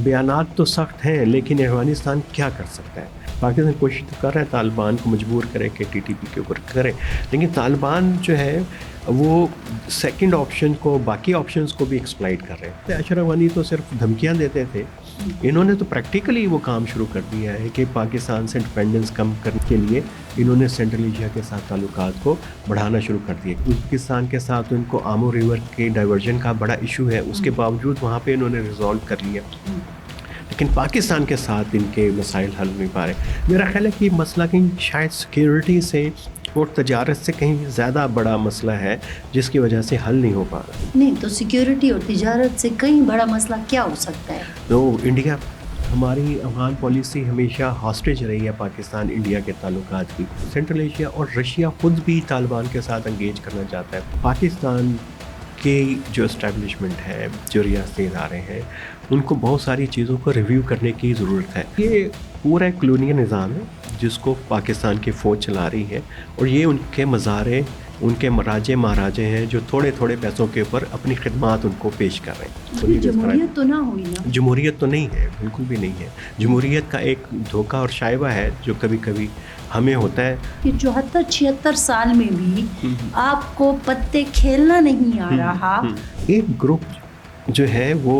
بیانات تو سخت ہیں لیکن افغانستان کیا کر سکتا ہے؟ پاکستان کوشش تو کر رہا ہے طالبان کو مجبور کرے کہ ٹی ٹی پی کے اوپر کرے، لیکن طالبان جو ہے وہ سیکنڈ آپشن کو، باقی آپشنز کو بھی ایکسپلائٹ کر رہے ہیں۔ اشرف غنی تو صرف دھمکیاں دیتے تھے، انہوں نے تو پریکٹیکلی وہ کام شروع کر دیا ہے کہ پاکستان سے ڈپینڈنس کم کرنے کے لیے انہوں نے سینٹرل ایشیا کے ساتھ تعلقات کو بڑھانا شروع کر دیے۔ ازبکستان کے ساتھ ان کو آمو ریور کے ڈائیورژن کا بڑا ایشو ہے، اس کے باوجود وہاں پہ انہوں نے ریزالو کر لیا، لیکن پاکستان کے ساتھ ان کے مسائل حل نہیں پا رہے۔ میرا خیال ہے کہ یہ مسئلہ کہیں شاید سیکیورٹی سے اور تجارت سے کہیں زیادہ بڑا مسئلہ ہے جس کی وجہ سے حل نہیں ہو پا رہا۔ نہیں تو سیکیورٹی اور تجارت سے کہیں بڑا مسئلہ کیا ہو سکتا ہے؟ تو انڈیا، ہماری افغان پالیسی ہمیشہ ہاسٹیج رہی ہے پاکستان انڈیا کے تعلقات کی۔ سینٹرل ایشیا اور رشیا خود بھی طالبان کے ساتھ انگیج کرنا چاہتا ہے۔ پاکستان کی جو اسٹیبلشمنٹ ہے، جو ریاستی ادارے ہیں، ان کو بہت ساری چیزوں کو ریویو کرنے کی ضرورت ہے۔ یہ پورا ایک کلونیل نظام ہے جس کو پاکستان کی فوج چلا رہی ہے، اور یہ ان کے مزارے، ان کے راجے مہاراجے ہیں جو تھوڑے تھوڑے پیسوں کے اوپر اپنی خدمات ان کو پیش کر رہے ہیں۔ جمہوریت تو نہ ہوئی نا؟ جمہوریت تو نہیں ہے، بالکل بھی نہیں ہے۔ جمہوریت کا ایک دھوکہ اور شائبہ ہے جو کبھی کبھی ہمیں ہوتا ہے کہ 74-76 سال میں بھی آپ کو پتے کھیلنا نہیں آ رہا۔ ایک گروپ جو ہے وہ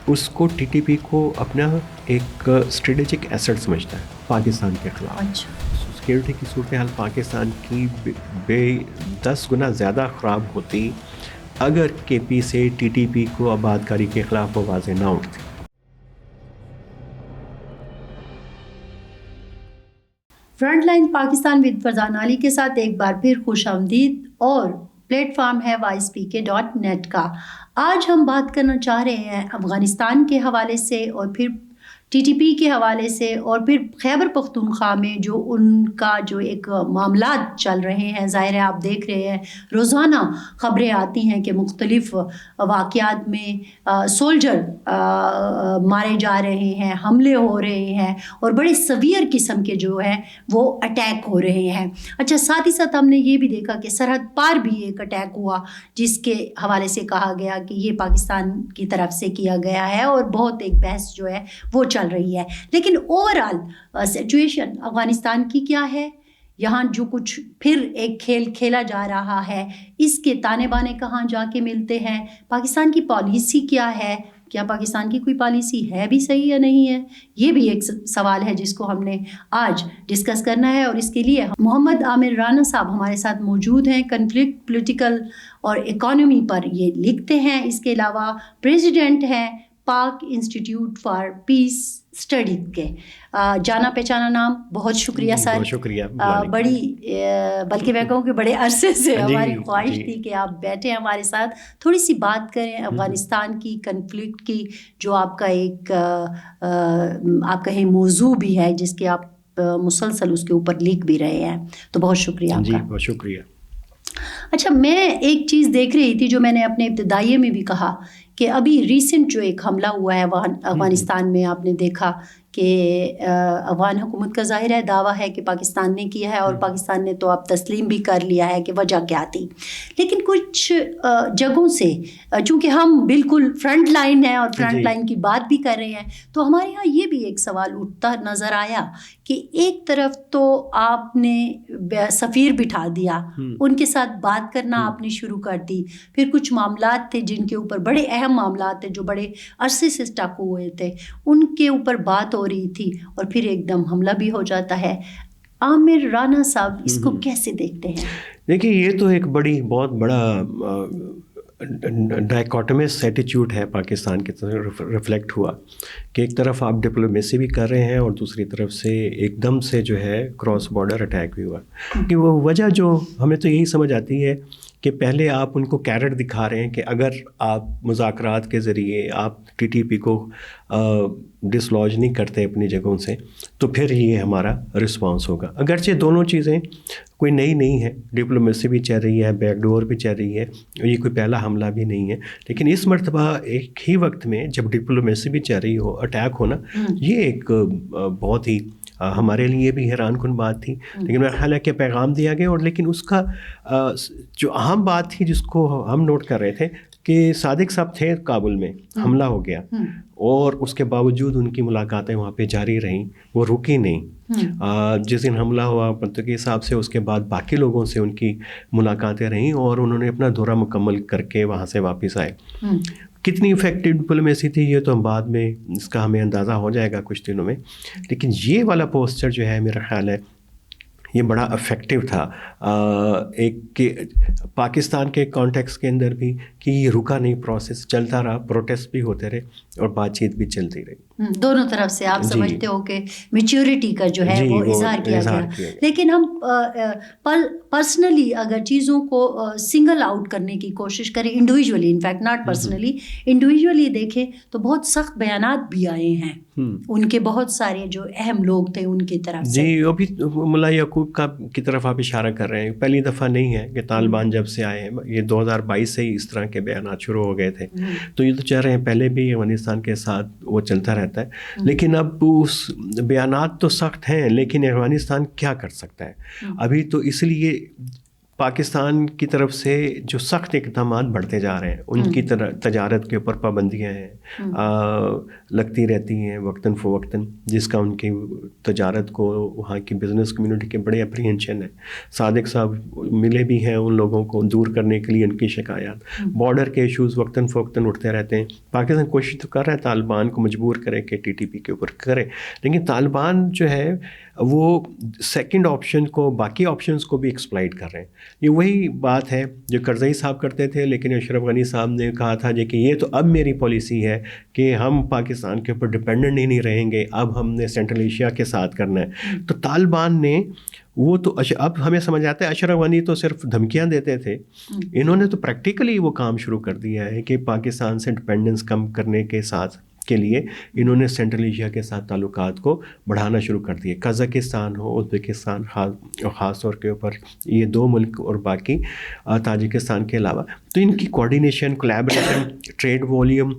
اس کو ٹی ٹی پی کو اپنا ایک اسٹریٹجک ایسٹ سمجھتا ہے پاکستان کے خلاف۔ اچھا، سیکیورٹی کی صورتحال پاکستان کی 10 گنا زیادہ خراب ہوتی اگر کے پی سے ٹی ٹی پی کو آباد کاری کے خلاف آوازیں نہ اٹھتی۔ Front line Pakistan with Farzan Ali کے ساتھ ایک بار پھر خوش آمدید، اور پلیٹ فارم ہے YSPK.net کا۔ آج ہم بات کرنا چاہ رہے ہیں افغانستان کے حوالے سے، اور پھر ٹی ٹی پی کے حوالے سے، اور پھر خیبر پختونخوا میں جو ان کا جو ایک معاملات چل رہے ہیں۔ ظاہر ہے آپ دیکھ رہے ہیں روزانہ خبریں آتی ہیں کہ مختلف واقعات میں سولجر مارے جا رہے ہیں، حملے ہو رہے ہیں، اور بڑے سویئر قسم کے جو ہیں وہ اٹیک ہو رہے ہیں۔ اچھا، ساتھ ہی ساتھ ہم نے یہ بھی دیکھا کہ سرحد پار بھی ایک اٹیک ہوا جس کے حوالے سے کہا گیا کہ یہ پاکستان کی طرف سے کیا گیا ہے، اور بہت ایک بحث جو ہے وہ چل رہی ہے۔ لیکن اوورآل سچویشن افغانستان کی کیا ہے؟ یہاں جو کچھ پھر ایک کھیل کھیلا جا رہا ہے، اس کے تانے بانے کہاں جا کے ملتے ہیں؟ پاکستان کی پالیسی کیا ہے؟ کیا پاکستان کی کوئی پالیسی ہے بھی صحیح یا نہیں ہے؟ یہ بھی ایک سوال ہے جس کو ہم نے آج ڈسکس کرنا ہے، اور اس کے لیے محمد عامر رانا صاحب ہمارے ساتھ موجود ہیں۔ کنفلکٹ، پولیٹیکل اور اکانومی پر یہ لکھتے ہیں۔ اس کے علاوہ پریزیڈنٹ ہیں پاک انسٹیٹیوٹ فار پیس اسٹڈی کے۔ جانا پہچانا نام، بہت شکریہ سر۔ بہت شکریہ۔ بڑی بلکہ میں کہوں کہ بڑے عرصے سے ہماری خواہش تھی کہ آپ بیٹھیں ہمارے ساتھ، تھوڑی سی بات کریں افغانستان کی کنفلکٹ کی، جو آپ کا ایک آپ کا موضوع بھی ہے جس کے آپ مسلسل اس کے اوپر لکھ بھی رہے ہیں، تو بہت شکریہ آپ کا۔ جی بہت شکریہ۔ اچھا، میں ایک چیز دیکھ رہی تھی جو میں نے اپنے ابتدائیے میں بھی کہا کہ ابھی ریسنٹ جو ایک حملہ ہوا ہے افغانستان میں، آپ نے دیکھا کہ افغان حکومت کا ظاہر ہے دعویٰ ہے کہ پاکستان نے کیا ہے، اور پاکستان نے تو اب تسلیم بھی کر لیا ہے کہ وجہ کیا تھی۔ لیکن کچھ جگہوں سے چونکہ ہم بالکل فرنٹ لائن ہیں اور فرنٹ لائن کی بات بھی کر رہے ہیں، تو ہمارے ہاں یہ بھی ایک سوال اٹھتا نظر آیا کہ ایک طرف تو آپ نے سفیر بٹھا دیا، ان کے ساتھ بات کرنا آپ نے شروع کر دی، پھر کچھ معاملات تھے جن کے اوپر، بڑے اہم معاملات تھے جو بڑے عرصے سے اسٹک ہوئے تھے، ان کے اوپر بات ہو رہی تھی، اور پھر ایک دم حملہ بھی ہو جاتا ہے۔ عامر رانا صاحب اس کو کیسے دیکھتے ہیں؟ دیکھیے، یہ تو ایک بہت بڑا ڈائیکاٹمس ایٹیچیوڈ ہے پاکستان کی طرف ریفلیکٹ ہوا کہ ایک طرف آپ ڈپلومیسی بھی کر رہے ہیں اور دوسری طرف سے ایک دم سے جو ہے کراس بارڈر اٹیک بھی ہوا، کہ وہ وجہ جو ہمیں تو یہی سمجھ آتی ہے کہ پہلے آپ ان کو کیرٹ دکھا رہے ہیں کہ اگر آپ مذاکرات کے ذریعے آپ ٹی ٹی پی کو ڈسلوج نہیں کرتے اپنی جگہوں سے تو پھر یہ ہمارا رسپانس ہوگا۔ اگرچہ دونوں چیزیں کوئی نئی نہیں ہے، ڈپلومیسی بھی چل رہی ہے، بیک ڈور بھی چل رہی ہے، یہ کوئی پہلا حملہ بھی نہیں ہے، لیکن اس مرتبہ ایک ہی وقت میں جب ڈپلومیسی بھی چل رہی ہو، اٹیک ہونا، یہ ایک بہت ہی ہمارے لیے بھی حیران کن بات تھی۔ لیکن میرا خیال ہے کہ پیغام دیا گیا، اور لیکن اس کا جو اہم بات تھی جس کو ہم نوٹ کر رہے تھے کہ صادق صاحب تھے کابل میں، حملہ ہو گیا اور اس کے باوجود ان کی ملاقاتیں وہاں پہ جاری رہیں، وہ رکی نہیں. جس دن حملہ ہوا پرتگی صاحب سے، اس کے بعد باقی لوگوں سے ان کی ملاقاتیں رہیں اور انہوں نے اپنا دورہ مکمل کر کے وہاں سے واپس آئے. کتنی افیکٹو ڈپلومیسی تھی یہ تو بعد میں اس کا ہمیں اندازہ ہو جائے گا کچھ دنوں میں، لیکن یہ والا پوسچر جو ہے میرا خیال ہے یہ بڑا افیکٹو تھا ایک کہ پاکستان کے کانٹیکس کے اندر بھی، کہ یہ رکا نہیں، پروسیس چلتا رہا، پروٹیسٹ بھی ہوتے رہے اور بات چیت بھی چلتی رہی. دونوں طرف سے آپ سمجھتے ہو کہ میچیورٹی کا جو ہے وہ اظہار کیا گیا. لیکن ہم پرسنلی اگر چیزوں کو سنگل آؤٹ کرنے کی کوشش کریں، individually, in fact not personally, individually دیکھیں تو بہت سخت بیانات بھی آئے ہیں ان کے بہت سارے جو اہم لوگ تھے ان کی طرف سے. جی، ابھی ملا یعقوب کی طرف آپ اشارہ کر رہے ہیں. پہلی دفعہ نہیں ہے کہ طالبان جب سے آئے ہیں، یہ 2022 سے ہی اس طرح کے بیانات شروع ہو گئے تھے. تو یہ تو چاہ رہے ہیں پہلے بھی افغانستان کے ساتھ وہ چلتا رہتا ہے، لیکن اب اس بیانات تو سخت ہیں، لیکن افغانستان کیا کر سکتا ہے ابھی؟ تو اس لیے پاکستان کی طرف سے جو سخت اقدامات بڑھتے جا رہے ہیں، ان کی تجارت کے اوپر پابندیاں ہیں لگتی رہتی ہیں وقتاً فوقتاً، جس کا ان کی تجارت کو وہاں کی بزنس کمیونٹی کے بڑے اپریہنشن ہے. صادق صاحب ملے بھی ہیں ان لوگوں کو دور کرنے کے لیے ان کی شکایات. بارڈر کے ایشوز وقتاً فوقتاً اٹھتے رہتے ہیں. پاکستان کوشش تو کر رہا ہے طالبان کو مجبور کرے کہ TTP کے اوپر کرے، لیکن طالبان جو ہے وہ سیکنڈ آپشن کو، باقی آپشنس کو بھی ایکسپلائٹ کر رہے ہیں. یہ وہی بات ہے جو کرزئی صاحب کرتے تھے، لیکن اشرف غنی صاحب نے کہا تھا کہ یہ تو اب میری پالیسی ہے کہ ہم پاکستان کے اوپر ڈپینڈنٹ ہی نہیں رہیں گے، اب ہم نے سینٹرل ایشیا کے ساتھ کرنا ہے. تو طالبان نے وہ تو اب ہمیں سمجھ آتا ہے اشرف غنی تو صرف دھمکیاں دیتے تھے، انہوں نے تو پریکٹیکلی وہ کام شروع کر دیا ہے کہ پاکستان سے ڈپینڈنس کم کرنے کے ساتھ کے لیے انہوں نے سینٹرل ایشیا کے ساتھ تعلقات کو بڑھانا شروع کر دیے. قزاقستان ہو، ازبکستان خاص طور کے اوپر یہ دو ملک اور باقی تاجکستان کے علاوہ، تو ان کی کوآرڈینیشن، کولیبریشن، ٹریڈ والیوم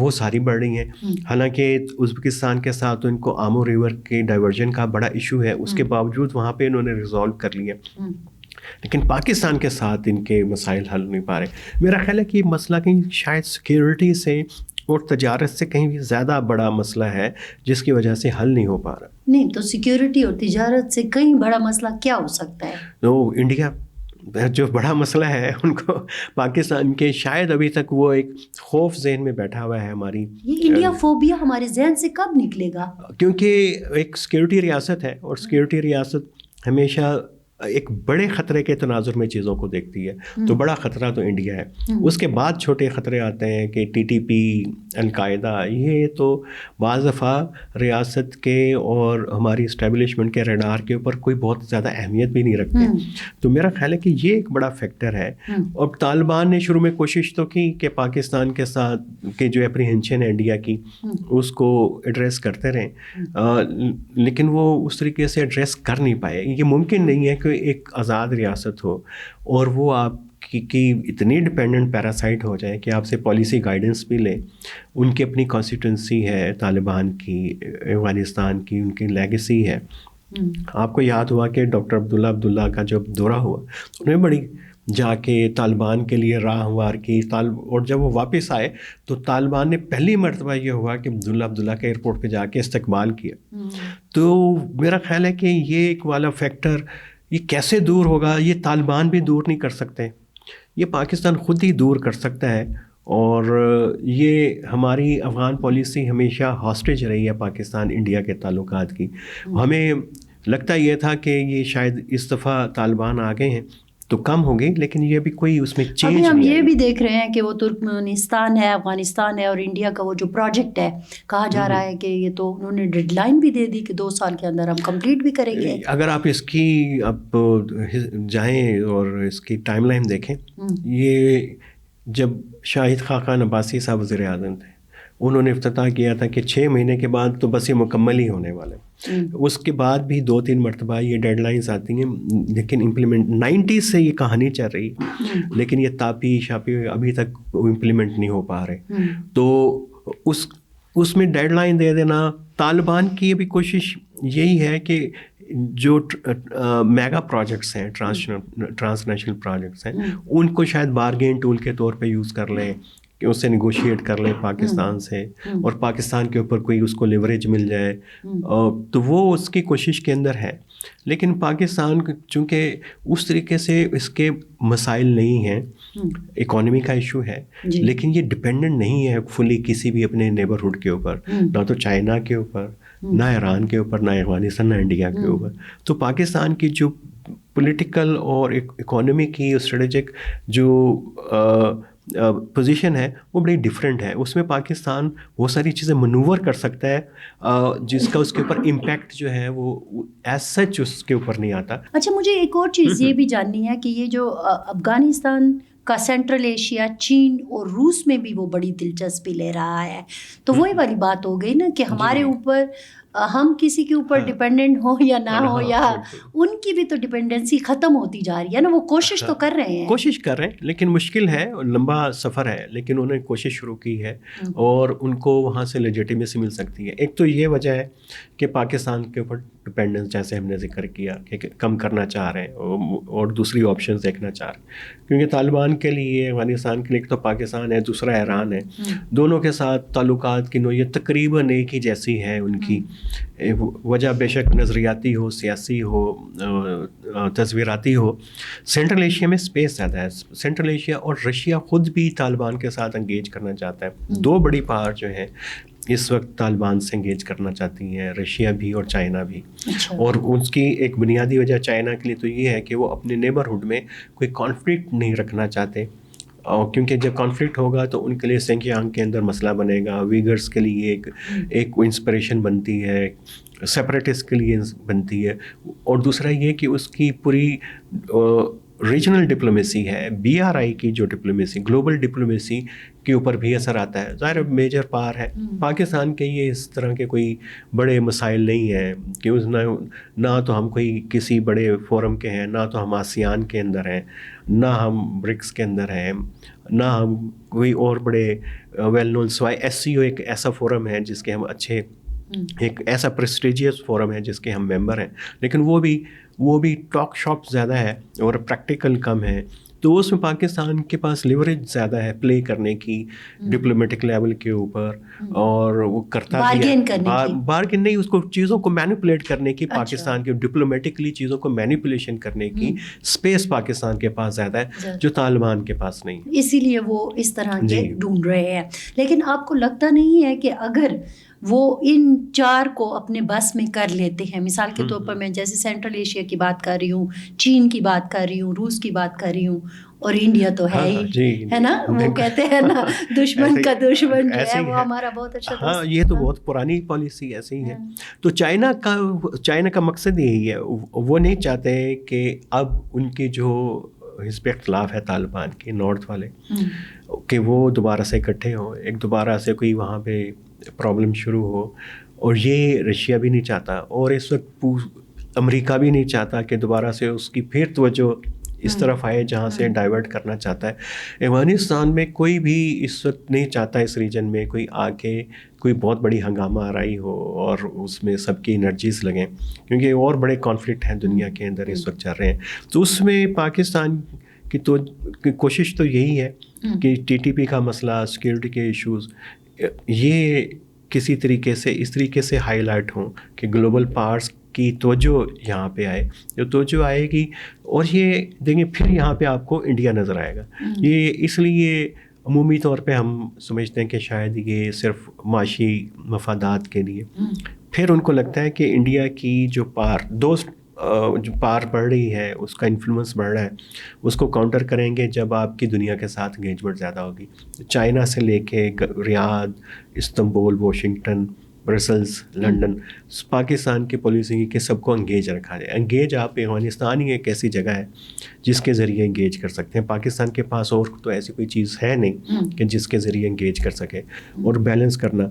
وہ ساری بڑھ رہی ہیں. حالانکہ ازبکستان کے ساتھ تو ان کو آمو ریور کے ڈائیورژن کا بڑا ایشو ہے، اس کے باوجود وہاں پہ انہوں نے ریزالو کر لیا، لیکن پاکستان کے ساتھ ان کے مسائل حل نہیں پا رہے. میرا خیال ہے کہ یہ مسئلہ کہیں شاید سیکیورٹی سے اور تجارت سے کہیں بھی زیادہ بڑا مسئلہ ہے جس کی وجہ سے حل نہیں ہو پا رہا. نہیں تو سیکیورٹی اور تجارت سے کہیں بڑا مسئلہ کیا ہو سکتا ہے؟ تو انڈیا جو بڑا مسئلہ ہے ان کو پاکستان کے شاید ابھی تک وہ ایک خوف ذہن میں بیٹھا ہوا ہے ہماری. یہ انڈیا فوبیا ہمارے ذہن سے کب نکلے گا؟ کیونکہ ایک سیکیورٹی ریاست ہے اور سیکیورٹی ریاست ہمیشہ ایک بڑے خطرے کے تناظر میں چیزوں کو دیکھتی ہے. تو بڑا خطرہ تو انڈیا ہے، اس کے بعد چھوٹے خطرے آتے ہیں کہ TTP، القاعدہ، یہ تو بعض دفعہ ریاست کے اور ہماری اسٹیبلشمنٹ کے ریڈار کے اوپر کوئی بہت زیادہ اہمیت بھی نہیں رکھتے. تو میرا خیال ہے کہ یہ ایک بڑا فیکٹر ہے. اور طالبان نے شروع میں کوشش تو کی کہ پاکستان کے ساتھ کے جو اپریہنشن ہے انڈیا کی اس کو ایڈریس کرتے رہیں، لیکن وہ اس طریقے سے ایڈریس کر نہیں پائے. یہ ممکن نہیں ہے کہ ایک آزاد ریاست ہو اور وہ آپ کی اتنی ڈپینڈنٹ پیراسائٹ ہو جائے کہ آپ سے پالیسی گائیڈنس بھی لے. ان کی اپنی کانسٹیٹوئنسی ہے طالبان کی، افغانستان کی ان کی لیگیسی ہے. آپ کو یاد ہوا کہ ڈاکٹر عبداللہ کا جب دورہ ہوا انہوں نے بڑی جا کے طالبان کے لیے راہ ہموار کی، اور جب وہ واپس آئے تو طالبان نے پہلی مرتبہ یہ ہوا کہ عبداللہ کے ایئرپورٹ پہ جا کے استقبال کیا. تو میرا خیال ہے کہ یہ ایک والا فیکٹر یہ کیسے دور ہوگا؟ یہ طالبان بھی دور نہیں کر سکتے، یہ پاکستان خود ہی دور کر سکتا ہے. اور یہ ہماری افغان پالیسی ہمیشہ ہاسٹیج رہی ہے پاکستان انڈیا کے تعلقات کی. ہمیں لگتا یہ تھا کہ یہ شاید اس دفعہ طالبان آ گئے ہیں تو کم ہو گئی، لیکن یہ بھی کوئی اس میں چینج نہیں. ہم یہ بھی دیکھ رہے ہیں کہ وہ ترکمانستان ہے، افغانستان ہے اور انڈیا کا وہ جو پروجیکٹ ہے، کہا جا رہا ہے کہ یہ تو انہوں نے ڈیڈ لائن بھی دے دی کہ 2 سال کے اندر ہم کمپلیٹ بھی کریں گے. اگر آپ اس کی اب جائیں اور اس کی ٹائم لائن دیکھیں، یہ جب شاہد خاقان عباسی صاحب وزیر اعظم تھے انہوں نے افتتاح کیا تھا کہ 6 مہینے کے بعد تو بس یہ مکمل ہی ہونے والے. اس کے بعد بھی 2-3 مرتبہ یہ ڈیڈ لائنس آتی ہیں، لیکن امپلیمنٹ 90s سے یہ کہانی چل رہی ہے، لیکن یہ تاپی شاپی ابھی تک امپلیمنٹ نہیں ہو پا رہے. تو اس میں ڈیڈ لائن دے دینا، طالبان کی ابھی کوشش یہی ہے کہ جو میگا پروجیکٹس ہیں ٹرانسنیشنل پروجیکٹس ہیں ان کو شاید بارگین ٹول کے طور پہ یوز کر لیں کہ اس سے نیگوشیٹ کر لیں پاکستان سے اور پاکستان کے اوپر کوئی اس کو لیوریج مل جائے، تو وہ اس کی کوشش کے اندر ہے. لیکن پاکستان چونکہ اس طریقے سے اس کے مسائل نہیں ہیں، اکانومی کا ایشو ہے، لیکن یہ ڈپینڈنٹ نہیں ہے فلی کسی بھی اپنے نیبرہڈ کے اوپر، نہ تو چائنا کے اوپر، نہ ایران کے اوپر، نہ افغانستان، نہ انڈیا کے اوپر. تو پاکستان کی جو پولیٹیکل اور اکانومی کی اسٹریٹجک جو پوزیشن ہے وہ بڑی ڈفرینٹ ہے. اس میں پاکستان وہ ساری چیزیں منور کر سکتا ہے جس کا اس کے اوپر امپیکٹ جو ہے وہ ایز سچ اس کے اوپر نہیں آتا. اچھا، مجھے ایک اور چیز یہ بھی جاننی ہے کہ یہ جو افغانستان کا سینٹرل ایشیا، چین اور روس میں بھی وہ بڑی دلچسپی لے رہا ہے، تو وہی والی بات ہو گئی نا کہ ہمارے اوپر ہم کسی کے اوپر ڈپینڈنٹ ہو یا نہ ہو، یا ان کی بھی تو ڈپینڈنسی ختم ہوتی جا رہی ہے نا. وہ کوشش تو کر رہے ہیں لیکن مشکل ہے، لمبا سفر ہے، لیکن انہوں نے کوشش شروع کی ہے اور ان کو وہاں سے لیجیٹیمیسی مل سکتی ہے. ایک تو یہ وجہ ہے کہ پاکستان کے اوپر ڈپینڈنس جیسے ہم نے ذکر کیا کہ کم کرنا چاہ رہے ہیں اور دوسری آپشنز دیکھنا چاہ رہے ہیں، کیونکہ طالبان کے لیے، افغانستان کے لیے ایک تو پاکستان ہے، دوسرا ایران ہے. دونوں کے ساتھ تعلقات کی نوعیت تقریباً ایک ہی جیسی ہے. ان کی وجہ بے شک نظریاتی ہو، سیاسی ہو، تصویراتی ہو. سینٹرل ایشیا میں اسپیس زیادہ ہے. سینٹرل ایشیا اور رشیا خود بھی طالبان کے ساتھ انگیج کرنا چاہتا ہے. دو بڑی پاور جو ہیں اس وقت طالبان سے انگیج کرنا چاہتی ہیں، رشیا بھی اور چائنا بھی. اور اس کی ایک بنیادی وجہ چائنا کے لیے تو یہ ہے کہ وہ اپنے نیبرہڈ میں کوئی کانفلکٹ نہیں رکھنا چاہتے، کیونکہ جب کانفلکٹ ہوگا تو ان کے لیے سنکیانگ کے اندر مسئلہ بنے گا، ویگرز کے لیے ایک انسپریشن بنتی ہے، سیپریٹسٹ کے لیے بنتی ہے. اور دوسرا یہ کہ اس کی پوری ریجنل ڈپلومیسی ہے، بی آر آئی کی جو ڈپلومیسی، گلوبل ڈپلومیسی کے اوپر بھی اثر آتا ہے. ظاہر میجر پار ہے. پاکستان کے یہ اس طرح کے کوئی بڑے مسائل نہیں ہیں کہ نہ تو ہم کوئی کسی بڑے فورم کے ہیں، نہ تو ہم آسیان کے اندر ہیں، نہ ہم برکس کے اندر ہیں، نہ ہم کوئی اور بڑے ویل نون. سوائے ایس سی او ایک ایسا فورم ہے جس کے ہم اچھے، ایک ایسا پریسٹیجیس فورم ہے جس کے ہم ممبر ہیں، لیکن وہ بھی ٹاک شاپ زیادہ ہے اور پریکٹیکل کم ہے. تو اس میں پاکستان کے پاس لیوریج زیادہ ہے پلے کرنے کی ڈپلومیٹک لیول کے اوپر، اور وہ کرتا بھی ہے بارگین نہیں، اس کو چیزوں کو مینیپولیٹ کرنے کی، پاکستان کی ڈپلومیٹکلی چیزوں کو مینیپولیشن کرنے کی اسپیس پاکستان کے پاس زیادہ ہے جو طالبان کے پاس نہیں. اسی لیے وہ اس طرح کے ڈھونڈ رہے ہیں. لیکن آپ کو لگتا نہیں ہے کہ اگر وہ ان چار کو اپنے بس میں کر لیتے ہیں، مثال کے طور پر میں جیسے سینٹرل ایشیا کی بات کر رہی ہوں، چین کی بات کر رہی ہوں، روس کی بات کر رہی ہوں، اور انڈیا تو ہے ہی ہے نا، وہ کہتے ہیں نا دشمن کا دشمن جو ہے وہ ہمارا بہت اچھا دوست. ہاں، یہ تو بہت پرانی پالیسی ایسے ہی ہے. تو چائنا کا مقصد یہی ہے، وہ نہیں چاہتے کہ اب ان کی جو حزب اختلاف ہے طالبان کے نارتھ والے، کہ وہ دوبارہ سے اکٹھے ہوں، ایک دوبارہ سے کوئی وہاں پہ پرابلم شروع ہو. اور یہ رشیا بھی نہیں چاہتا، اور اس وقت امریکہ بھی نہیں چاہتا کہ دوبارہ سے اس کی پھر توجہ اس طرف آئے جہاں سے ڈائیورٹ کرنا چاہتا ہے. افغانستان میں کوئی بھی اس وقت نہیں چاہتا اس ریجن میں کوئی آ کے کوئی بہت بڑی ہنگامہ آرائی ہو اور اس میں سب کی انرجیز لگیں، کیونکہ اور بڑے کانفلکٹ ہیں دنیا کے اندر اس وقت چل رہے ہیں. تو اس میں پاکستان کی تو کوشش تو یہی ہے کہ ٹی ٹی پی کا مسئلہ، سیکیورٹی کے ایشوز، یہ کسی طریقے سے اس طریقے سے ہائی لائٹ ہوں کہ گلوبل پاورز کی توجہ یہاں پہ آئے. جو توجہ آئے گی، اور یہ دیکھیں پھر یہاں پہ آپ کو انڈیا نظر آئے گا. یہ اس لیے عمومی طور پہ ہم سمجھتے ہیں کہ شاید یہ صرف معاشی مفادات کے لیے، پھر ان کو لگتا ہے کہ انڈیا کی جو پار بڑھ رہی ہے، اس کا انفلوئنس بڑھ رہا ہے، اس کو کاؤنٹر کریں گے جب آپ کی دنیا کے ساتھ انگیجمنٹ زیادہ ہوگی. چائنا سے لے کے Riyadh, Istanbul, Washington, Brussels, London, Pakistan کی پالیسی کہ سب کو انگیج رکھا جائے. انگیج آپ افغانستان ہی ایک ایسی جگہ ہے جس کے ذریعے انگیج کر سکتے ہیں. پاکستان کے پاس اور تو ایسی کوئی چیز ہے نہیں کہ جس کے ذریعے انگیج کر سکے. اور بیلنس کرنا،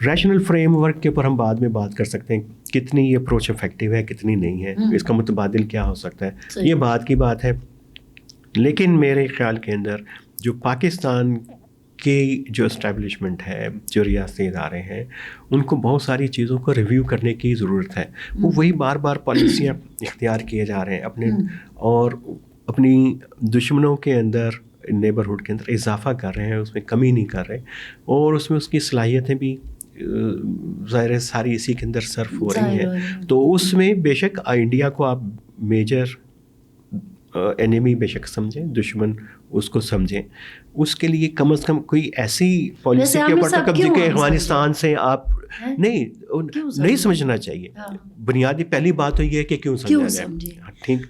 ریشنل فریم ورک کے اوپر ہم بعد میں بات کر سکتے ہیں، کتنی یہ اپروچ افیکٹو ہے، کتنی نہیں ہے، اس کا متبادل کیا ہو سکتا ہے، یہ بات کی بات ہے. لیکن میرے خیال کے اندر جو پاکستان کی جو اسٹیبلشمنٹ ہے، جو ریاستی ادارے ہیں، ان کو بہت ساری چیزوں کو ریویو کرنے کی ضرورت ہے. وہ وہی بار بار پالیسیاں اختیار کیے جا رہے ہیں اپنے اور اپنی دشمنوں کے اندر، نیبرہڈ کے اندر اضافہ کر رہے ہیں، اس میں کمی نہیں کر رہے، اور اس میں اس کی صلاحیتیں بھی ظاہر ساری اسی کے اندر صرف ہو رہی ہیں. تو اس میں بے شک انڈیا کو آپ میجر اینیمی بے شک سمجھیں، دشمن اس کو سمجھیں. اس کے لیے کم از کم کوئی ایسی پالیسی کے اوپر قبضے کے افغانستان سے آپ نہیں سمجھنا چاہیے. بنیادی پہلی بات تو یہ ہے کہ کیوں سمجھا جائے. ٹھیک،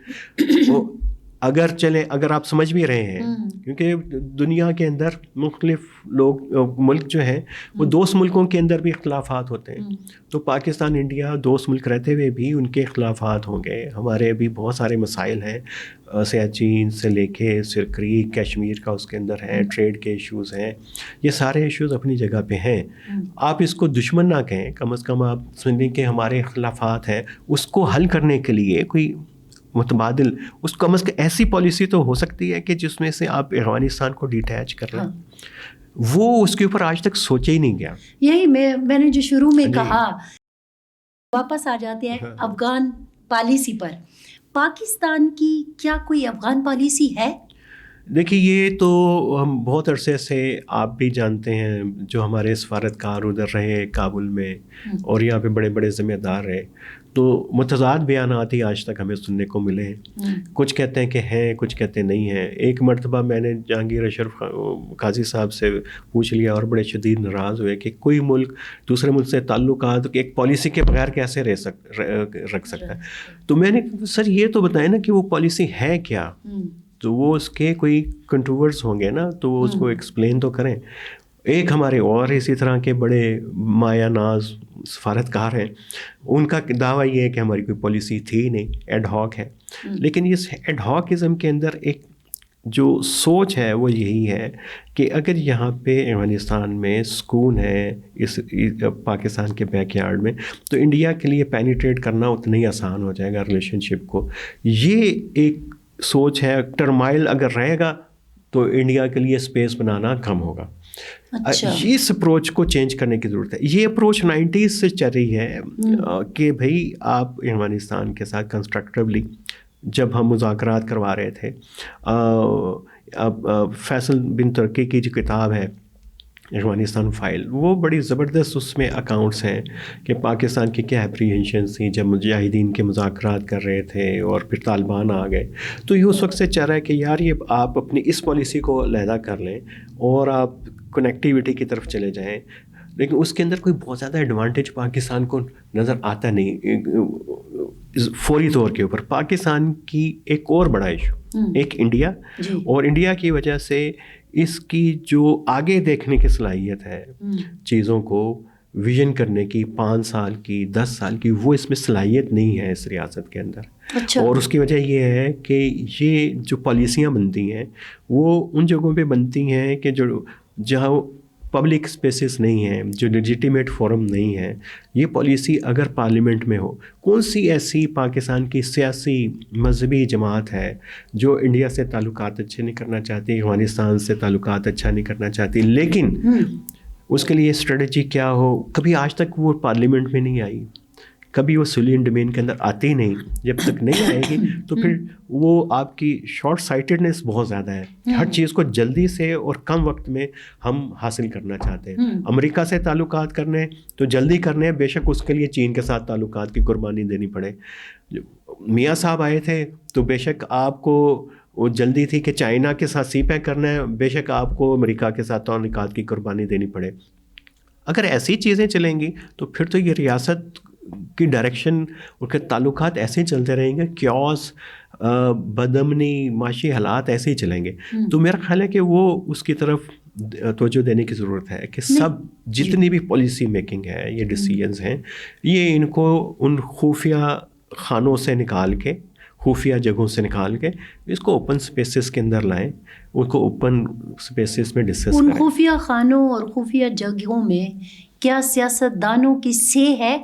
اگر آپ سمجھ بھی رہے ہیں، کیونکہ دنیا کے اندر مختلف ملک جو ہیں وہ دوست ملکوں کے اندر بھی اختلافات ہوتے ہیں. تو پاکستان انڈیا دوست ملک رہتے ہوئے بھی ان کے اختلافات ہوں گے. ہمارے بھی بہت سارے مسائل ہیں، سیاچین سے لے کے سرکری کشمیر کا اس کے اندر ہے، ٹریڈ کے ایشوز ہیں. یہ سارے ایشوز اپنی جگہ پہ ہیں. آپ اس کو دشمن نہ کہیں، کم از کم آپ سمجھیں کہ ہمارے اختلافات ہیں، اس کو حل کرنے کے لیے کوئی متبادل، اس کم از کم ایسی پالیسی تو ہو سکتی ہے کہ جس میں سے آپ افغانستان کو ڈیٹیچ کر لیں. وہ اس کے اوپر آج تک سوچا ہی نہیں گیا. یہی میں نے جو شروع میں کہا، واپس آ جاتے ہیں افغان پالیسی پر. پاکستان کی کیا کوئی افغان پالیسی ہے؟ دیکھیے، یہ تو ہم بہت عرصے سے آپ بھی جانتے ہیں، جو ہمارے سفارتکار ادھر رہے کابل میں اور یہاں پہ بڑے بڑے ذمہ دار رہے، تو متضاد بیانات ہی آج تک ہمیں سننے کو ملے ہیں. کچھ کہتے ہیں کہ ہیں، کچھ کہتے ہیں نہیں ہیں. ایک مرتبہ میں نے جہانگیر اشرف قاضی صاحب سے پوچھ لیا اور بڑے شدید ناراض ہوئے کہ کوئی ملک دوسرے ملک سے تعلقات ایک پالیسی کے بغیر کیسے رکھ سکتا ہے. تو میں نے سر یہ تو بتائیں نا کہ وہ پالیسی ہے کیا. تو وہ اس کے کوئی کنٹروورس ہوں گے نا، تو وہ اس کو ایکسپلین تو کریں. ایک ہمارے اور اسی طرح کے بڑے مایا ناز سفارتکار ہیں، ان کا دعویٰ یہ ہے کہ ہماری کوئی پالیسی تھی نہیں، ایڈ ہاک ہے. لیکن اس ایڈ ہاکزم کے اندر ایک جو سوچ ہے وہ یہی ہے کہ اگر یہاں پہ افغانستان میں سکون ہے، اس پاکستان کے بیک یارڈ میں، تو انڈیا کے لیے پینیٹریٹ کرنا اتنا ہی آسان ہو جائے گا ریلیشن شپ کو. یہ ایک سوچ ہے. ٹرمائل اگر رہے گا تو انڈیا کے لیے اسپیس بنانا کم ہوگا. اس اپروچ کو چینج کرنے کی ضرورت ہے. یہ اپروچ 90s سے چل رہی ہے کہ بھائی آپ افغانستان کے ساتھ کنسٹرکٹیولی، جب ہم مذاکرات کروا رہے تھے، فیصل بن ترکی کی جو کتاب ہے افغانستان فائل، وہ بڑی زبردست اس میں اکاؤنٹس ہیں کہ پاکستان کی کیا اپریہنشنس تھیں جب مجاہدین کے مذاکرات کر رہے تھے اور پھر طالبان آ گئے. تو یہ اس وقت سے چل رہا ہے کہ یار یہ آپ اپنی اس پالیسی کو علیحدہ کر لیں اور آپ کنیکٹیوٹی کی طرف چلے جائیں. لیکن اس کے اندر کوئی بہت زیادہ ایڈوانٹیج پاکستان کو نظر آتا نہیں فوری طور کے اوپر. پاکستان کی ایک اور بڑا ایشو ایک انڈیا، اور انڈیا کی وجہ سے اس کی جو آگے دیکھنے کی صلاحیت ہے، چیزوں کو ویژن کرنے کی، 5 سال کی، 10 سال کی، وہ اس میں صلاحیت نہیں ہے اس ریاست کے اندر. اور اس کی وجہ یہ ہے کہ یہ جو پالیسیاں بنتی ہیں وہ ان جگہوں پہ بنتی ہیں کہ جہاں پبلک اسپیسز نہیں ہیں، جو لیجیٹیمیٹ فورم نہیں ہے. یہ پالیسی اگر پارلیمنٹ میں ہو، کون سی ایسی پاکستان کی سیاسی مذہبی جماعت ہے جو انڈیا سے تعلقات اچھے نہیں کرنا چاہتی، افغانستان سے تعلقات اچھا نہیں کرنا چاہتی، لیکن اس کے لیے اسٹریٹجی کیا ہو؟ کبھی آج تک وہ پارلیمنٹ میں نہیں آئی، کبھی وہ سولین ڈومین کے اندر آتی نہیں. جب تک نہیں آئے گی تو پھر وہ آپ کی شارٹ سائٹڈنیس بہت زیادہ ہے. ہر چیز کو جلدی سے اور کم وقت میں ہم حاصل کرنا چاہتے ہیں. امریکہ سے تعلقات کرنے تو جلدی کرنے ہیں، بے شک اس کے لیے چین کے ساتھ تعلقات کی قربانی دینی پڑے. میاں صاحب آئے تھے تو بے شک آپ کو وہ جلدی تھی کہ چائنا کے ساتھ سی پیک کرنا ہے، بے شک آپ کو امریکہ کے ساتھ تعلقات کی قربانی دینی پڑے. اگر ایسی چیزیں چلیں گی تو پھر تو یہ ریاست کی ڈائریکشن، ان کے تعلقات ایسے ہی چلتے رہیں گے، کیوس، بدامنی، معاشی حالات ایسے ہی چلیں گے. تو میرا خیال ہے کہ وہ اس کی طرف توجہ دینے کی ضرورت ہے کہ سب جتنی بھی پالیسی میکنگ ہے، یہ ڈیسیجنز ہیں، یہ ان کو ان خفیہ خانوں سے نکال کے، خفیہ جگہوں سے نکال کے اس کو اوپن سپیسز کے اندر لائیں، ان کو اوپن سپیسز میں ڈسکس کریں. ان خفیہ خانوں اور خفیہ جگہوں میں کیا سیاست دانوں کی سے ہے؟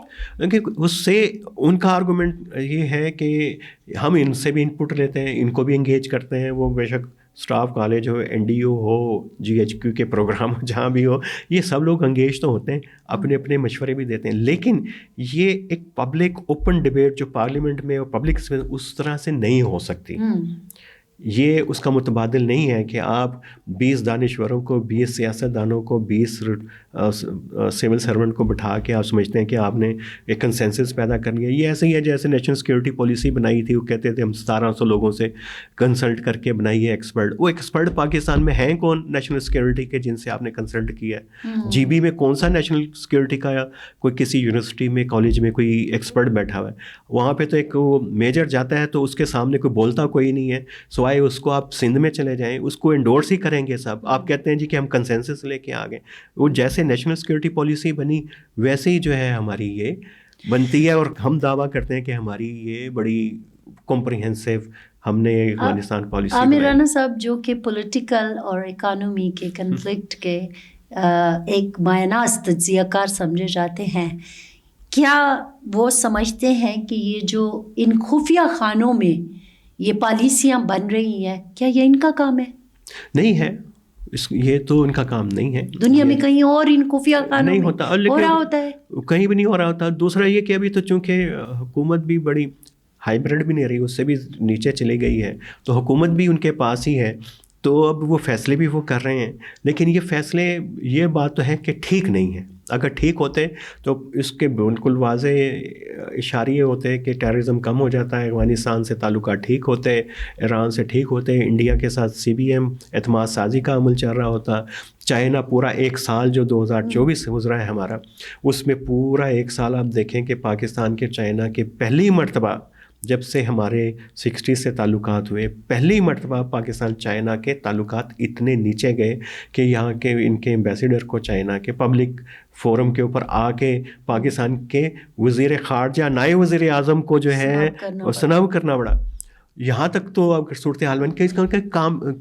اس سے ان کا آرگومنٹ یہ ہے کہ ہم ان سے بھی ان پٹ لیتے ہیں، ان کو بھی انگیج کرتے ہیں. وہ بے شک اسٹاف کالج ہو, NDO ہو, GHQ کے پروگرام ہو, جہاں بھی ہو, یہ سب لوگ انگیج تو ہوتے ہیں, اپنے اپنے مشورے بھی دیتے ہیں, لیکن یہ ایک پبلک اوپن ڈبیٹ جو پارلیمنٹ میں اور پبلک میں اس طرح سے نہیں ہو سکتی. یہ اس کا متبادل نہیں ہے کہ آپ 20 دانشوروں کو, 20 سیاست دانوں کو, 20 سول سرونٹ کو بٹھا کے آپ سمجھتے ہیں کہ آپ نے ایک کنسنسس پیدا کر لیا. یہ ایسے ہی ہے جیسے نیشنل سیکورٹی پالیسی بنائی تھی, وہ کہتے تھے ہم 1700 لوگوں سے کنسلٹ کر کے بنائی ہے ایکسپرٹ. وہ ایکسپرٹ پاکستان میں ہیں کون نیشنل سیکورٹی کے جن سے آپ نے کنسلٹ کیا ہے؟ GB میں کون سا نیشنل سیکورٹی کا کوئی کسی یونیورسٹی میں, کالج میں کوئی ایکسپرٹ بیٹھا ہوا ہے؟ وہاں پہ تو ایک میجر جاتا ہے تو اس کے سامنے کوئی بولتا کوئی نہیں ہے, سوائے اس کو آپ سندھ میں چلے جائیں اس کو انڈورس ہی کریں گے سب. آپ کہتے ہیں جی کہ ہم کنسنسس لے کے آ گئے. وہ جیسے نیشنل سیکورٹی پالیسی بنی ویسے ہی جو ہے ہماری یہ بنتی ہے, اور ہم دعویٰ کرتے ہیں کہ ہماری یہ بڑی کمپریہنسو ہم نے افغانستان پالیسی. عامر رانا صاحب جو کہ پولیٹیکل اور اکانومی کے کنفلکٹ کے ایک مایہ تجزیہ کار سمجھے جاتے ہیں, کیا وہ سمجھتے ہیں کہ یہ جو ان خفیہ خانوں میں یہ پالیسیاں بن رہی ہیں, کیا یہ ان کا کام ہے؟ نہیں ہے, یہ تو ان کا کام نہیں ہے. دنیا میں کہیں اور ان خفیہ خانوں نہیں میں ہوتا, ہو رہا ہوتا ہے, کہیں بھی نہیں ہو رہا ہوتا. دوسرا یہ کہ ابھی تو چونکہ حکومت بھی بڑی ہائیبرڈ بھی نہیں رہی, اس سے بھی نیچے چلی گئی ہے, تو حکومت بھی ان کے پاس ہی ہے, تو اب وہ فیصلے بھی وہ کر رہے ہیں. لیکن یہ فیصلے, یہ بات تو ہے کہ ٹھیک نہیں ہے. اگر ٹھیک ہوتے تو اس کے بالکل واضح اشاریے ہوتے کہ ٹیررزم کم ہو جاتا ہے, افغانستان سے تعلقات ٹھیک ہوتے, ایران سے ٹھیک ہوتے, انڈیا کے ساتھ CBM اعتماد سازی کا عمل چل رہا ہوتا, چائنا پورا 1 سال جو 2024 سے گزرا ہے ہمارا, اس میں پورا 1 سال آپ دیکھیں کہ پاکستان کے چائنا کے پہلی مرتبہ جب سے ہمارے 60 سے تعلقات ہوئے, پہلی مرتبہ پاکستان چائنا کے تعلقات اتنے نیچے گئے کہ یہاں کے ان کے ایمبیسیڈر کو چائنا کے پبلک فورم کے اوپر آ کے پاکستان کے وزیر خارجہ, نائب وزیر اعظم کو جو ہے سناب کرنا پڑا. یہاں تک تو اب صورتحال بن کے اس کا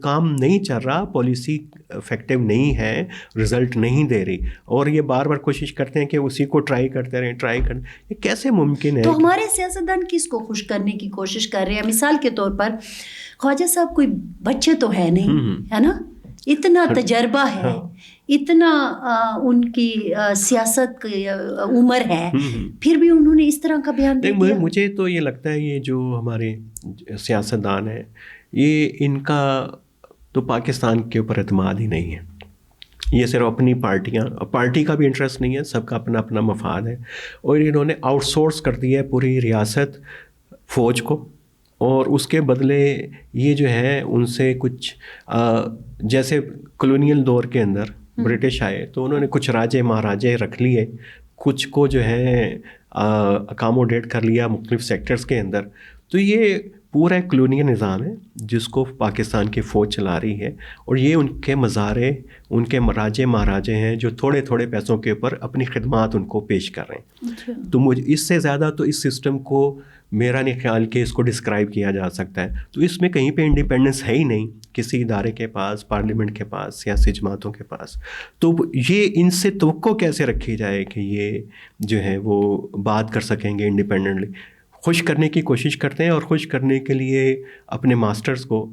کام نہیں چل رہا, پالیسی افیکٹو نہیں ہے, رزلٹ نہیں دے رہی, اور یہ بار بار کوشش کرتے ہیں کہ اسی کو ٹرائی کرتے رہیں. یہ کیسے ممکن ہے؟ تو ہمارے سیاستدان کس کو خوش کرنے کی کوشش کر رہے ہیں؟ مثال کے طور پر خواجہ صاحب کوئی بچے تو ہے نہیں, ہے نا, اتنا تجربہ ہے, اتنا ان کی سیاست کی عمر ہے, پھر بھی انہوں نے اس طرح کا بیان دیا. مجھے تو یہ لگتا ہے یہ جو ہمارے سیاستدان ہیں, یہ ان کا تو پاکستان کے اوپر اعتماد ہی نہیں ہے. یہ صرف اپنی پارٹی کا بھی انٹرسٹ نہیں ہے, سب کا اپنا اپنا مفاد ہے, اور انہوں نے آؤٹ سورس کر دیا ہے پوری ریاست فوج کو, اور اس کے بدلے یہ جو ہے ان سے کچھ جیسے کلونیل دور کے اندر برٹش آئے تو انہوں نے کچھ راجے مہاراجے رکھ لیے, کچھ کو جو ہے اکاموڈیٹ کر لیا مختلف سیکٹرز کے اندر. تو یہ پورا ایک کلونیل نظام ہے جس کو پاکستان کی فوج چلا رہی ہے, اور یہ ان کے مزارے, ان کے راجے مہاراجے ہیں جو تھوڑے تھوڑے پیسوں کے اوپر اپنی خدمات ان کو پیش کر رہے ہیں. تو مجھے اس سے زیادہ تو اس سسٹم کو میرا نہیں خیال کہ اس کو ڈسکرائب کیا جا سکتا ہے. تو اس میں کہیں پہ انڈیپینڈنس ہے ہی نہیں کسی ادارے کے پاس, پارلیمنٹ کے پاس, سیاسی جماعتوں کے پاس. تو یہ ان سے توقع کیسے رکھی جائے کہ یہ جو ہے وہ بات کر سکیں گے انڈیپینڈنٹلی؟ خوش کرنے کی کوشش کرتے ہیں, اور خوش کرنے کے لیے اپنے ماسٹرز کو,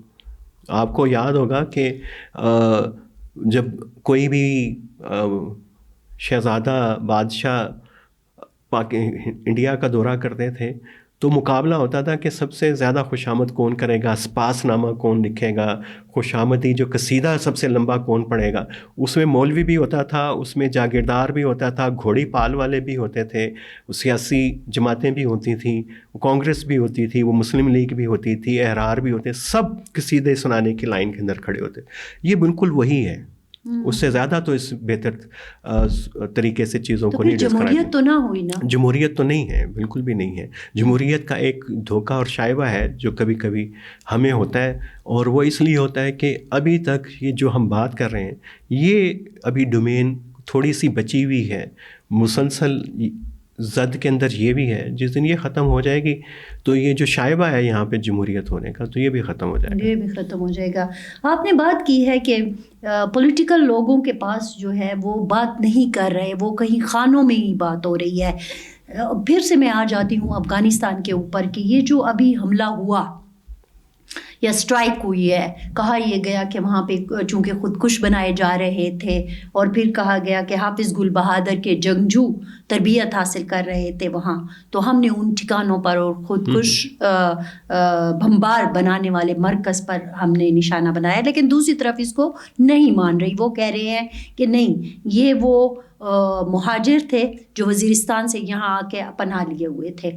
آپ کو یاد ہوگا کہ جب کوئی بھی شہزادہ بادشاہ انڈیا کا دورہ کرتے تھے تو مقابلہ ہوتا تھا کہ سب سے زیادہ خوشامد کون کرے گا, اسپاس نامہ کون لکھے گا, خوشامدی جو قصیدہ سب سے لمبا کون پڑھے گا. اس میں مولوی بھی ہوتا تھا, اس میں جاگیردار بھی ہوتا تھا, گھوڑی پال والے بھی ہوتے تھے, سیاسی جماعتیں بھی ہوتی تھیں, کانگریس بھی ہوتی تھی, وہ مسلم لیگ بھی ہوتی تھی, احرار بھی ہوتے, سب قصیدے سنانے کی لائن کے اندر کھڑے ہوتے. یہ بالکل وہی ہے, اس سے زیادہ تو اس بہتر طریقے سے چیزوں کو نہیں ڈسکرائب. جمہوریت تو نہ ہوئی نا, جمہوریت تو نہیں ہے, بالکل بھی نہیں ہے. جمہوریت کا ایک دھوکہ اور شائبہ ہے جو کبھی کبھی ہمیں ہوتا ہے, اور وہ اس لیے ہوتا ہے کہ ابھی تک یہ جو ہم بات کر رہے ہیں یہ ابھی ڈومین تھوڑی سی بچی ہوئی ہے. مسلسل زد کے اندر یہ بھی ہے, جس دن یہ ختم ہو جائے گی تو یہ جو شائبہ ہے یہاں پہ جمہوریت ہونے کا تو یہ بھی ختم ہو جائے گا. یہ بھی ختم ہو جائے گا. آپ نے بات کی ہے کہ پولیٹیکل لوگوں کے پاس جو ہے وہ بات نہیں کر رہے, وہ کہیں خانوں میں ہی بات ہو رہی ہے. پھر سے میں آ جاتی ہوں افغانستان کے اوپر کہ یہ جو ابھی حملہ ہوا یا اسٹرائک ہوئی ہے. کہا یہ گیا کہ وہاں پہ چونکہ خودکش بنائے جا رہے تھے، اور پھر کہا گیا کہ حافظ گل بہادر کے جنگجو تربیت حاصل کر رہے تھے وہاں، تو ہم نے ان ٹھکانوں پر اور خودکش بمبار بنانے والے مرکز پر ہم نے نشانہ بنایا. لیکن دوسری طرف اس کو نہیں مان رہی، وہ کہہ رہے ہیں کہ نہیں، یہ وہ مہاجر تھے جو وزیرستان سے یہاں آ کے پناہ لیے ہوئے تھے.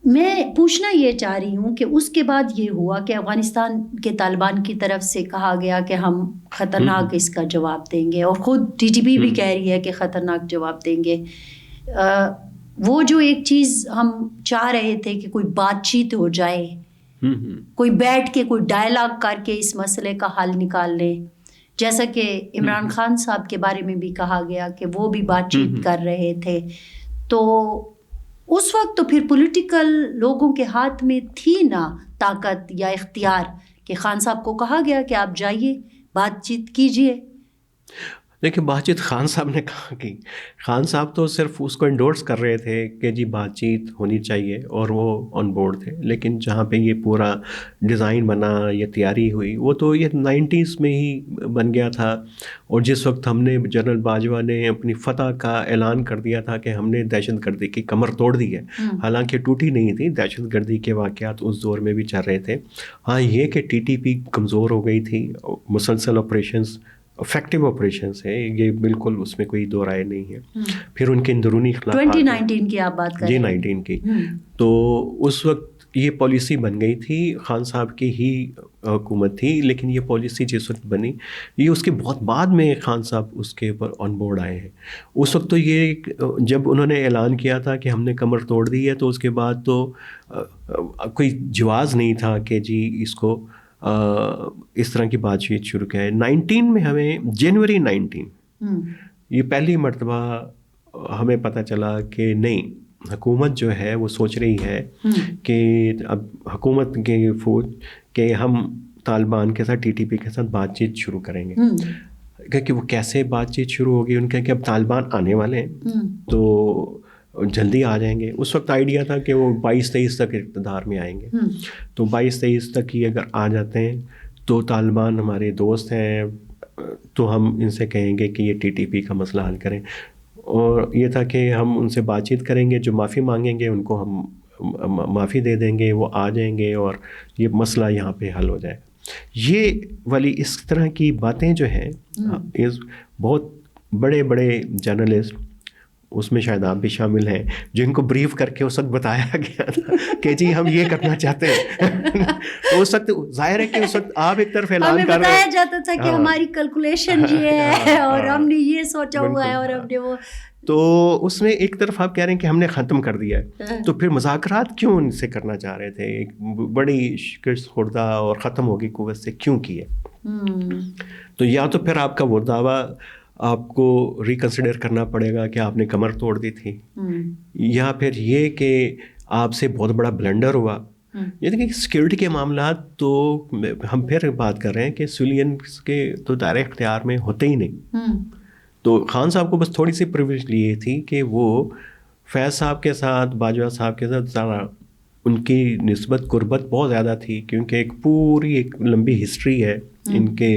میں پوچھنا یہ چاہ رہی ہوں کہ اس کے بعد یہ ہوا کہ افغانستان کے طالبان کی طرف سے کہا گیا کہ ہم خطرناک اس کا جواب دیں گے، اور خود ٹی ٹی پی بھی کہہ رہی ہے کہ خطرناک جواب دیں گے. وہ جو ایک چیز ہم چاہ رہے تھے کہ کوئی بات چیت ہو جائے، کوئی بیٹھ کے کوئی ڈائلاگ کر کے اس مسئلے کا حل نکال لے، جیسا کہ عمران خان صاحب کے بارے میں بھی کہا گیا کہ وہ بھی بات چیت کر رہے تھے. تو اس وقت تو پھر پولیٹیکل لوگوں کے ہاتھ میں تھی نا طاقت یا اختیار کہ خان صاحب کو کہا گیا کہ آپ جائیے بات چیت کیجئے. دیکھیں، بات چیت خان صاحب نے کہا کہ خان صاحب تو صرف اس کو انڈورس کر رہے تھے کہ جی بات چیت ہونی چاہیے، اور وہ آن بورڈ تھے. لیکن جہاں پہ یہ پورا ڈیزائن بنا یا تیاری ہوئی، وہ تو یہ 90s میں ہی بن گیا تھا. اور جس وقت ہم نے جنرل باجوہ نے اپنی فتح کا اعلان کر دیا تھا کہ ہم نے دہشت گردی کی کمر توڑ دی ہے، حالانکہ ٹوٹی نہیں تھی، دہشت گردی کے واقعات اس دور میں بھی چل رہے تھے. ہاں، یہ کہ ٹی ٹی پی کمزور ہو گئی تھی، مسلسل آپریشنز افیکٹو آپریشنز ہیں، یہ بالکل اس میں کوئی دو رائے نہیں ہے. پھر ان کے اندرونی اختلافات 2019 کی آپ بات کریں. جی 19 کی. تو اس وقت یہ پالیسی بن گئی تھی، خان صاحب کی ہی حکومت تھی، لیکن یہ پالیسی جس وقت بنی، یہ اس کے بہت بعد میں خان صاحب اس کے اوپر آن بورڈ آئے ہیں. اس وقت تو یہ جب انہوں نے اعلان کیا تھا کہ ہم نے کمر توڑ دی ہے، تو اس کے بعد تو کوئی جواز نہیں تھا کہ جی اس کو اس طرح کی بات چیت شروع کیا ہے. 19 میں ہمیں جنوری 19 یہ پہلی مرتبہ ہمیں پتہ چلا کہ نہیں، حکومت جو ہے وہ سوچ رہی ہے کہ اب حکومت کے فوج کہ ہم طالبان کے ساتھ ٹی ٹی پی کے ساتھ بات چیت شروع کریں گے. کہ وہ کیسے بات چیت شروع ہوگی، ان کا کہ اب طالبان آنے والے ہیں تو جلدی آ جائیں گے. اس وقت آئیڈیا تھا کہ وہ 22-23 تک اقتدار میں آئیں گے، تو 22-23 تک ہی اگر آ جاتے ہیں تو طالبان ہمارے دوست ہیں، تو ہم ان سے کہیں گے کہ یہ ٹی ٹی پی کا مسئلہ حل کریں. اور یہ تھا کہ ہم ان سے بات چیت کریں گے، جو معافی مانگیں گے ان کو ہم معافی دے دیں گے، وہ آ جائیں گے اور یہ مسئلہ یہاں پہ حل ہو جائے. یہ والی اس طرح کی باتیں جو ہیں، بہت بڑے بڑے جرنلسٹ، اس میں شاید آپ بھی شامل ہیں، جن کو بریف کر کے اس وقت بتایا گیا تھا کہ جی ہم یہ کرنا چاہتے ہیں. تو اس وقت ظاہر ہے کہ اس وقت آپ ایک طرف اعلان کر رہے ہیں، بتایا جاتا تھا کہ ہماری کیلکولیشن یہ ہے اور ہم نے یہ سوچا ہوا ہے اور ہم نے وہ، تو اس میں ایک طرف آپ کہہ رہے ہیں کہ ہم نے ختم کر دیا ہے، تو پھر مذاکرات کیوں ان سے کرنا چاہ رہے تھے؟ ایک بڑی شکست خوردہ اور ختم ہوگی قوت سے کیوں کیے؟ تو یا تو پھر آپ کا وہ دعویٰ آپ کو ریکنسیڈر کرنا پڑے گا کہ آپ نے کمر توڑ دی تھی، یا پھر یہ کہ آپ سے بہت بڑا بلنڈر ہوا. یہ دیکھیں سیکیورٹی کے معاملات تو ہم پھر بات کر رہے ہیں کہ سویلینس کے تو دائرۂ اختیار میں ہوتے ہی نہیں. تو خان صاحب کو بس تھوڑی سی پریویلیج یہ تھی کہ وہ فیض صاحب کے ساتھ، باجوہ صاحب کے ساتھ زیادہ ان کی نسبت قربت بہت زیادہ تھی، کیونکہ ایک پوری ایک لمبی ہسٹری ہے ان کے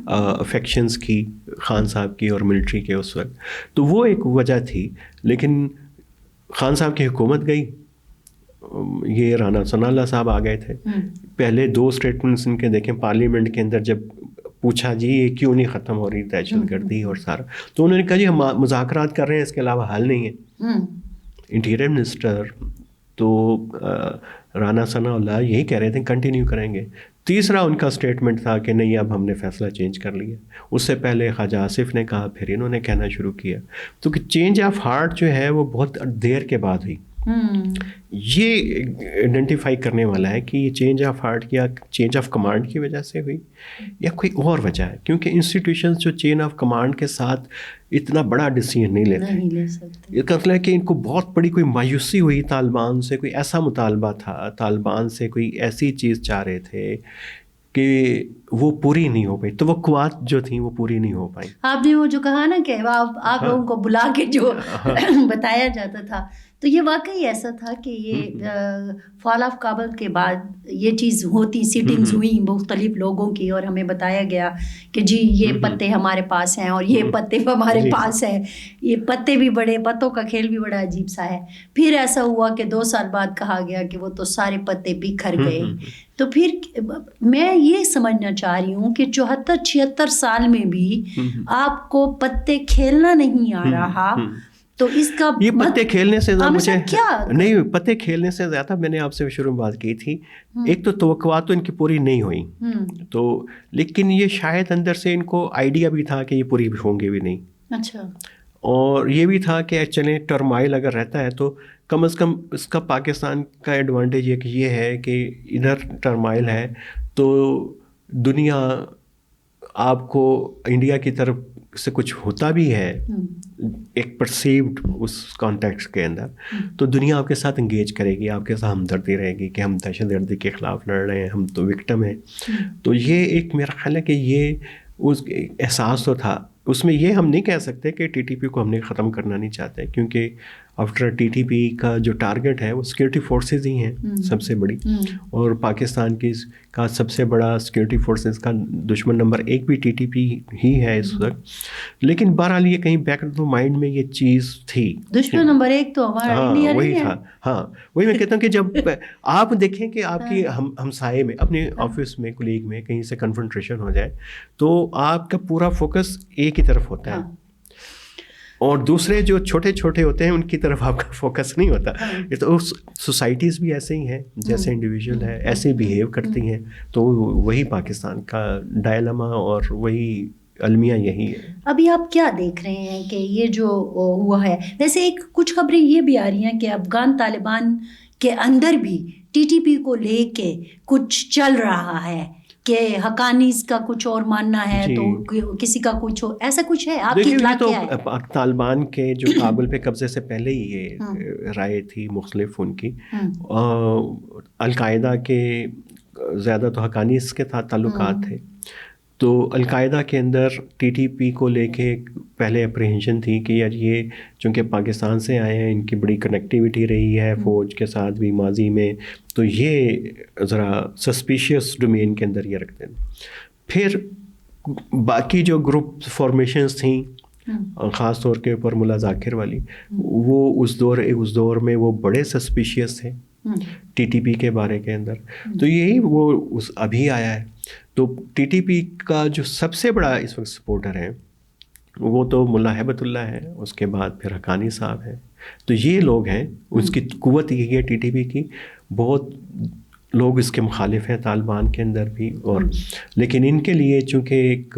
افیکشنز کی، خان صاحب کی اور ملٹری کے اس وقت. تو وہ ایک وجہ تھی. لیکن خان صاحب کی حکومت گئی، یہ رانا ثناء اللہ صاحب آ گئے تھے. پہلے 2 اسٹیٹمنٹس ان کے دیکھیں پارلیمنٹ کے اندر، جب پوچھا جی یہ کیوں نہیں ختم ہو رہی دہشت گردی اور سارا، تو انہوں نے کہا جی ہم مذاکرات کر رہے ہیں، اس کے علاوہ حل نہیں ہے. انٹیریئر منسٹر تو رانا ثناء اللہ یہی کہہ رہے تھے کنٹینیو کریں گے. تیسرا ان کا اسٹیٹمنٹ تھا کہ نہیں اب ہم نے فیصلہ چینج کر لیا. اس سے پہلے خواجہ آصف نے کہا، پھر انہوں نے کہنا شروع کیا. تو کہ چینج آف ہارٹ جو ہے وہ بہت دیر کے بعد ہوئی. یہ آئیڈینٹیفائی کرنے والا ہے کہ یہ چینج آف ہارٹ یا چینج آف کمانڈ کی وجہ سے ہوئی یا کوئی اور وجہ ہے، کیونکہ انسٹیٹیوشنز جو چین آف کمانڈ کے ساتھ اتنا بڑا ڈیسیژن نہیں لیتے. یہ مطلب ہے کہ ان کو بہت بڑی کوئی مایوسی ہوئی طالبان سے، کوئی ایسا مطالبہ تھا، طالبان سے کوئی ایسی چیز چاہ رہے تھے کہ وہ پوری نہیں ہو پائی، توقعات جو تھیں وہ پوری نہیں ہو پائی. آپ نے وہ جو کہا نا کہ آپ لوگوں کو بلا کے جو بتایا جاتا تھا، تو یہ واقعی ایسا تھا کہ یہ فال آف کابل کے بعد یہ چیز ہوتی، سیٹنگز ہوئیں مختلف لوگوں کی، اور ہمیں بتایا گیا کہ جی یہ پتے ہمارے پاس ہیں اور یہ پتے ہمارے پاس ہیں، یہ پتے بھی بڑے، پتوں کا کھیل بھی بڑا عجیب سا ہے. پھر ایسا ہوا کہ 2 سال بعد کہا گیا کہ وہ تو سارے پتے بکھر گئے. تو پھر میں یہ سمجھنا چاہ رہی ہوں کہ 74-76 سال میں بھی آپ کو پتے کھیلنا نہیں آ رہا، تو اس کا یہ پتے کھیلنے سے مجھے کیا نہیں، پتے کھیلنے سے زیادہ میں نے آپ سے شروع میں بات کی تھی، ایک تو توقعات تو ان کی پوری نہیں ہوئی، تو لیکن یہ شاید اندر سے ان کو آئیڈیا بھی تھا کہ یہ پوری بھی ہوں گے بھی نہیں. اچھا. اور یہ بھی تھا کہ چلیں ٹرمائل اگر رہتا ہے تو کم از کم اس کا پاکستان کا ایڈوانٹیج یہ ہے کہ ادھر ٹرمائل ہے تو دنیا آپ کو انڈیا کی طرف سے کچھ ہوتا بھی ہے ایک پرسیوڈ اس کانٹیکسٹ کے اندر، تو دنیا آپ کے ساتھ انگیج کرے گی، آپ کے ساتھ ہمدردی رہے گی کہ ہم دہشت گردی کے خلاف لڑ رہے ہیں، ہم تو وکٹم ہیں. تو یہ ایک میرا خیال ہے کہ یہ اس احساس تو تھا. اس میں یہ ہم نہیں کہہ سکتے کہ ٹی ٹی پی کو ہم نے ختم کرنا نہیں چاہتے، کیونکہ آفٹر ٹی ٹی پی کا جو ٹارگٹ ہے وہ سیکورٹی فورسز ہی ہیں سب سے بڑی، اور پاکستان کی کا سب سے بڑا سیکورٹی فورسز کا دشمن نمبر 1 بھی ٹی ٹی پی ہی ہے اس وقت. لیکن بہرحال یہ کہیں بیک آف دا مائنڈ میں یہ چیز تھی، دشمن نمبر 1 تو ہمارا انڈیا وہی نہیں ہے. تھا. ہاں وہی میں کہتا ہوں کہ جب آپ دیکھیں کہ آپ کی ہمسائے میں، اپنے آفس میں، کولیگ میں کہیں سے کنفرنٹریشن ہو جائے تو آپ کا پورا فوکس ایک ہی طرف ہوتا ہے، اور دوسرے جو چھوٹے چھوٹے ہوتے ہیں ان کی طرف آپ کا فوکس نہیں ہوتا. یہ تو سوسائٹیز بھی ایسے ہی ہیں، جیسے انڈیویجول ہے ایسے ہی بیہیو کرتی ہیں. تو وہی پاکستان کا ڈائلما اور وہی المیہ یہی ہے. ابھی آپ کیا دیکھ رہے ہیں کہ یہ جو ہوا ہے، ویسے ایک کچھ خبریں یہ بھی آ رہی ہیں کہ افغان طالبان کے اندر بھی ٹی ٹی پی کو لے کے کچھ چل رہا ہے، کہ حقانیز کا کچھ اور ماننا ہے تو کسی کا کچھ ایسا کچھ ہے. آپ کی اطلاع کیا ہے؟ طالبان کے جو کابل پہ قبضے سے پہلے ہی یہ رائے تھی مختلف ان کی، القاعدہ کے زیادہ تو حقانیز کے ساتھ تعلقات تھے، تو القاعدہ کے اندر ٹی ٹی پی کو لے کے پہلے اپریہنشن تھی کہ یار یہ چونکہ پاکستان سے آئے ہیں، ان کی بڑی کنیکٹیوٹی رہی ہے فوج کے ساتھ بھی ماضی میں، تو یہ ذرا سسپیشیس ڈومین کے اندر یہ رکھتے ہیں. پھر باقی جو گروپ فارمیشنز تھیں، خاص طور کے اوپر ملا ذاکر والی، وہ اس دور میں وہ بڑے سسپیشیس تھے ٹی ٹی پی کے بارے کے اندر. تو یہی وہ ابھی آیا ہے. تو ٹی ٹی پی کا جو سب سے بڑا اس وقت سپورٹر ہے وہ تو ملا ہیبت اللہ ہے، اس کے بعد پھر حقانی صاحب ہیں. تو یہ لوگ ہیں، اس کی قوت یہ ہے ٹی ٹی پی کی. بہت لوگ اس کے مخالف ہیں طالبان کے اندر بھی، اور لیکن ان کے لیے چونکہ ایک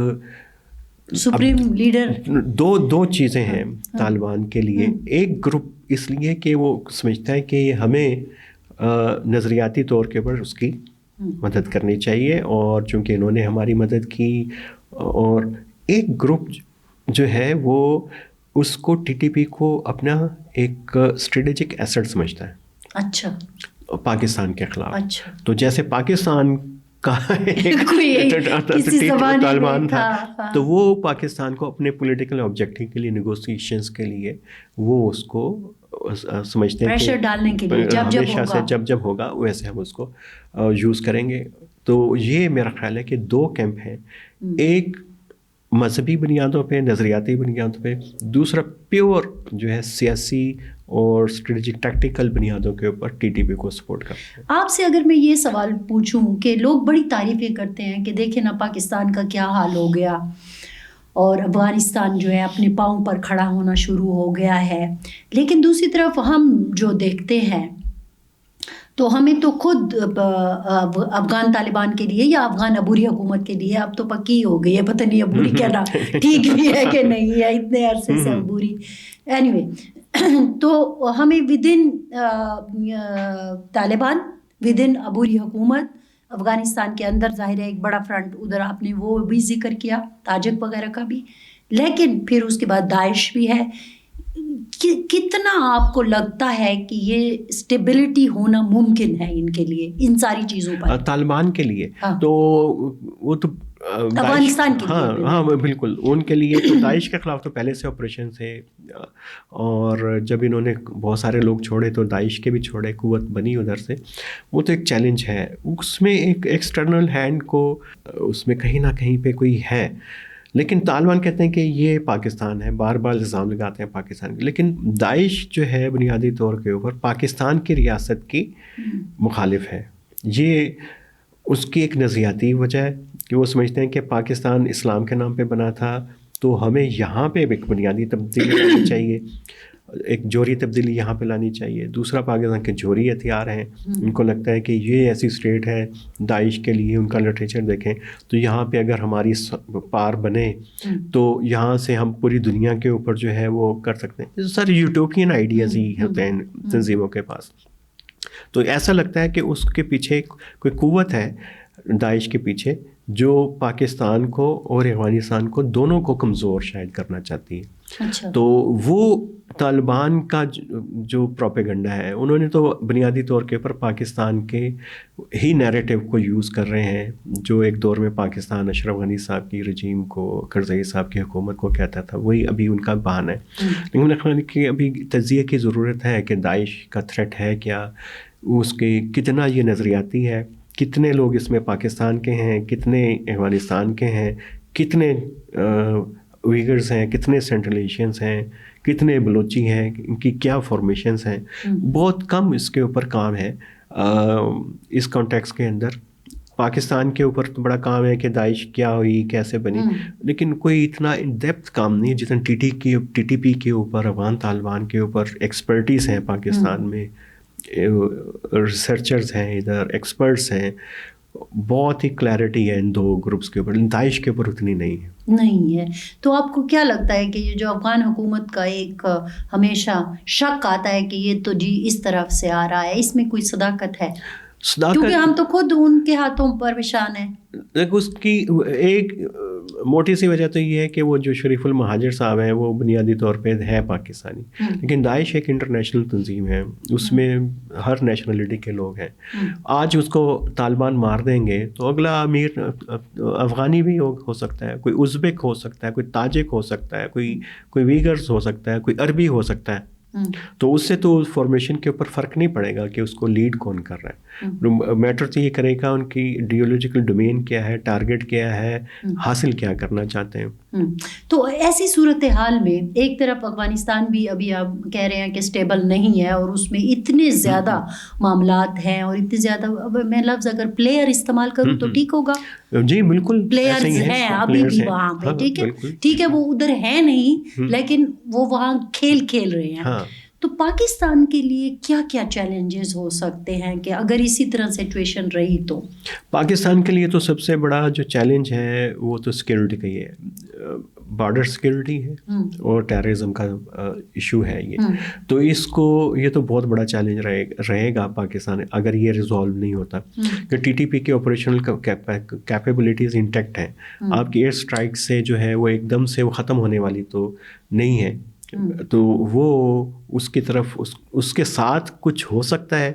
سپریم لیڈر، دو چیزیں ہیں طالبان کے لیے. ایک گروپ اس لیے کہ وہ سمجھتا ہے کہ ہمیں نظریاتی طور کے اوپر اس کی مدد کرنی چاہیے، اور چونکہ انہوں نے ہماری مدد کی. اور ایک گروپ جو ہے وہ اس کو ٹی ٹی پی کو اپنا ایک اسٹریٹجک ایسٹ سمجھتا ہے. اچھا. پاکستان کے خلاف. اچھا. تو جیسے پاکستان کا طالبان تھا، تو وہ پاکستان کو اپنے پولیٹیکل آبجیکٹیو کے لیے، نیگوسیشنز کے لیے وہ اس کو سمجھتے ہیں پریشر ڈالنے کے لیے ہمیشہ سے جب ہوگا ویسے ہم اس کو یوز کریں گے. تو یہ میرا خیال ہے کہ 2 کیمپ ہیں، ایک مذہبی بنیادوں پہ، نظریاتی بنیادوں پہ، دوسرا پیور جو ہے سیاسی اور اسٹریٹجک ٹیکٹیکل بنیادوں کے اوپر ٹی ٹی پی کو سپورٹ کرتے ہیں. آپ سے اگر میں یہ سوال پوچھوں کہ لوگ بڑی تعریفیں کرتے ہیں کہ دیکھیں نا پاکستان کا کیا حال ہو گیا، اور افغانستان جو ہے اپنے پاؤں پر کھڑا ہونا شروع ہو گیا ہے، لیکن دوسری طرف ہم جو دیکھتے ہیں تو ہمیں تو خود افغان طالبان کے لیے یا افغان عبوری حکومت کے لیے اب تو پکی ہو گئی ہے، پتہ نہیں عبوری کہنا ٹھیک بھی ہے کہ نہیں ہے، اتنے عرصے سے عبوری. اینی وے، تو ہمیں ودن طالبان، ودن عبوری حکومت افغانستان کے اندر ظاہر ہے ایک بڑا فرنٹ، ادھر آپ نے وہ بھی ذکر کیا تاجک وغیرہ کا بھی، لیکن پھر اس کے بعد داعش بھی ہے. کتنا آپ کو لگتا ہے کہ یہ اسٹیبلٹی ہونا ممکن ہے ان کے لیے ان ساری چیزوں پر؟ طالبان کے لیے تو وہ تو افغانستان کے لیے ہاں بالکل ان کے لیے تو داعش کے خلاف تو پہلے سے آپریشن تھے، اور جب انہوں نے بہت سارے لوگ چھوڑے تو داعش کے بھی چھوڑے، قوت بنی ادھر سے، وہ تو ایک چیلنج ہے، اس میں ایک ایکسٹرنل ہینڈ کو اس میں کہیں نہ کہیں پہ کوئی ہے، لیکن طالبان کہتے ہیں کہ یہ پاکستان ہے، بار بار الزام لگاتے ہیں پاکستان کے، لیکن داعش جو ہے بنیادی طور کے اوپر پاکستان کی ریاست کی مخالف ہے، یہ اس کی ایک نظریاتی وجہ ہے کہ وہ سمجھتے ہیں کہ پاکستان اسلام کے نام پہ بنا تھا تو ہمیں یہاں پہ ایک بنیادی تبدیلی لانی چاہیے، ایک جوہری تبدیلی یہاں پہ لانی چاہیے۔ دوسرا پاکستان کے جوہری ہتھیار ہیں، ان کو لگتا ہے کہ یہ ایسی اسٹیٹ ہے، داعش کے لیے ان کا لٹریچر دیکھیں تو یہاں پہ اگر ہماری پار بنے تو یہاں سے ہم پوری دنیا کے اوپر جو ہے وہ کر سکتے ہیں۔ سارے یوٹوپین آئیڈیاز ہی ہوتے ہیں تنظیموں کے پاس، تو ایسا لگتا ہے کہ اس کے پیچھے کوئی قوت ہے داعش کے پیچھے جو پاکستان کو اور افغانستان کو دونوں کو کمزور شاید کرنا چاہتی ہے۔ اچھا، تو وہ طالبان کا جو پروپیگنڈا ہے انہوں نے تو بنیادی طور کے اوپر پاکستان کے ہی نیریٹو کو یوز کر رہے ہیں، جو ایک دور میں پاکستان اشرف غنی صاحب کی رجیم کو، کرزئی صاحب کی حکومت کو کہتا تھا، وہی ابھی ان کا بہانہ ہے۔ لیکن میرے خیال کہ ابھی تجزیے کی ضرورت ہے کہ داعش کا تھریٹ ہے کیا، اس کے کتنا یہ نظریاتی ہے، کتنے لوگ اس میں پاکستان کے ہیں، کتنے افغانستان کے ہیں، کتنے ویگرز ہیں، کتنے سینٹرل ایشینز ہیں، کتنے بلوچی ہیں، ان کی کیا فارمیشنز ہیں، بہت کم اس کے اوپر کام ہے۔ اس کانٹیکس کے اندر پاکستان کے اوپر تو بڑا کام ہے کہ داعش کیا ہوئی، کیسے بنی، لیکن کوئی اتنا ان ڈیپتھ کام نہیں جتنا ٹی ٹی پی کے اوپر، افغان طالبان کے اوپر ایکسپرٹیز ہیں پاکستان میں، ریسرچرز ہیں ادھر، ایکسپرٹس ہیں، بہت ہی کلیئرٹی ہے ان دو گروپس کے اوپر، داعش کے اوپر اتنی نہیں ہے۔ تو آپ کو کیا لگتا ہے کہ یہ جو افغان حکومت کا ایک ہمیشہ شک آتا ہے کہ یہ تو جی اس طرف سے آ رہا ہے، اس میں کوئی صداقت ہے؟ کیونکہ ہم تو خود ان کے ہاتھوں پر پریشان ہیں۔ اس کی ایک موٹی سی وجہ تو یہ ہے کہ وہ جو شریف المہاجر صاحب ہیں وہ بنیادی طور پہ ہے پاکستانی، لیکن داعش ایک انٹرنیشنل تنظیم ہے، اس میں ہر نیشنلٹی کے لوگ ہیں۔ آج اس کو طالبان مار دیں گے تو اگلا امیر افغانی بھی ہو سکتا ہے، کوئی ازبک ہو سکتا ہے، کوئی تاجک ہو سکتا ہے، کوئی ویگرز ہو سکتا ہے، کوئی عربی ہو سکتا ہے، تو اس سے تو فارمیشن کے اوپر فرق نہیں پڑے گا کہ اس کو لیڈ کون کر رہا ہے۔ میٹر تو یہ کرے گا ان کی ایڈیولوجیکل ڈومین کیا ہے، ٹارگٹ کیا ہے، حاصل کیا کرنا چاہتے ہیں۔ تو ایسی صورتحال میں ایک طرف افغانستان بھی ابھی آپ کہہ رہے ہیں کہ سٹیبل نہیں ہے، اور اس میں اتنے زیادہ معاملات ہیں، اور اتنے زیادہ، میں لفظ اگر پلیئر استعمال کروں تو ٹھیک ہوگا؟ جی بالکل، پلیئرز ہیں ابھی بھی وہاں پہ، ٹھیک ہے، وہ ادھر ہے نہیں لیکن وہ وہاں کھیل رہے ہیں۔ تو پاکستان کے لیے کیا کیا چیلنجز ہو سکتے ہیں کہ اگر اسی طرح سچویشن رہی تو؟ پاکستان کے لیے تو سب سے بڑا جو چیلنج ہے وہ تو سیکورٹی کا ہی ہے، بارڈر سیکورٹی ہے اور ٹیررزم کا ایشو ہے یہ، تو اس کو یہ تو بہت بڑا چیلنج رہے گا پاکستان اگر یہ ریزالو نہیں ہوتا، کہ ٹی ٹی پی کے آپریشنل کیپیبلٹیز انٹیکٹ ہیں، آپ کی ایئر اسٹرائک سے جو ہے وہ ایک دم سے وہ ختم ہونے والی تو نہیں ہے، تو وہ اس کی طرف اس کے ساتھ کچھ ہو سکتا ہے،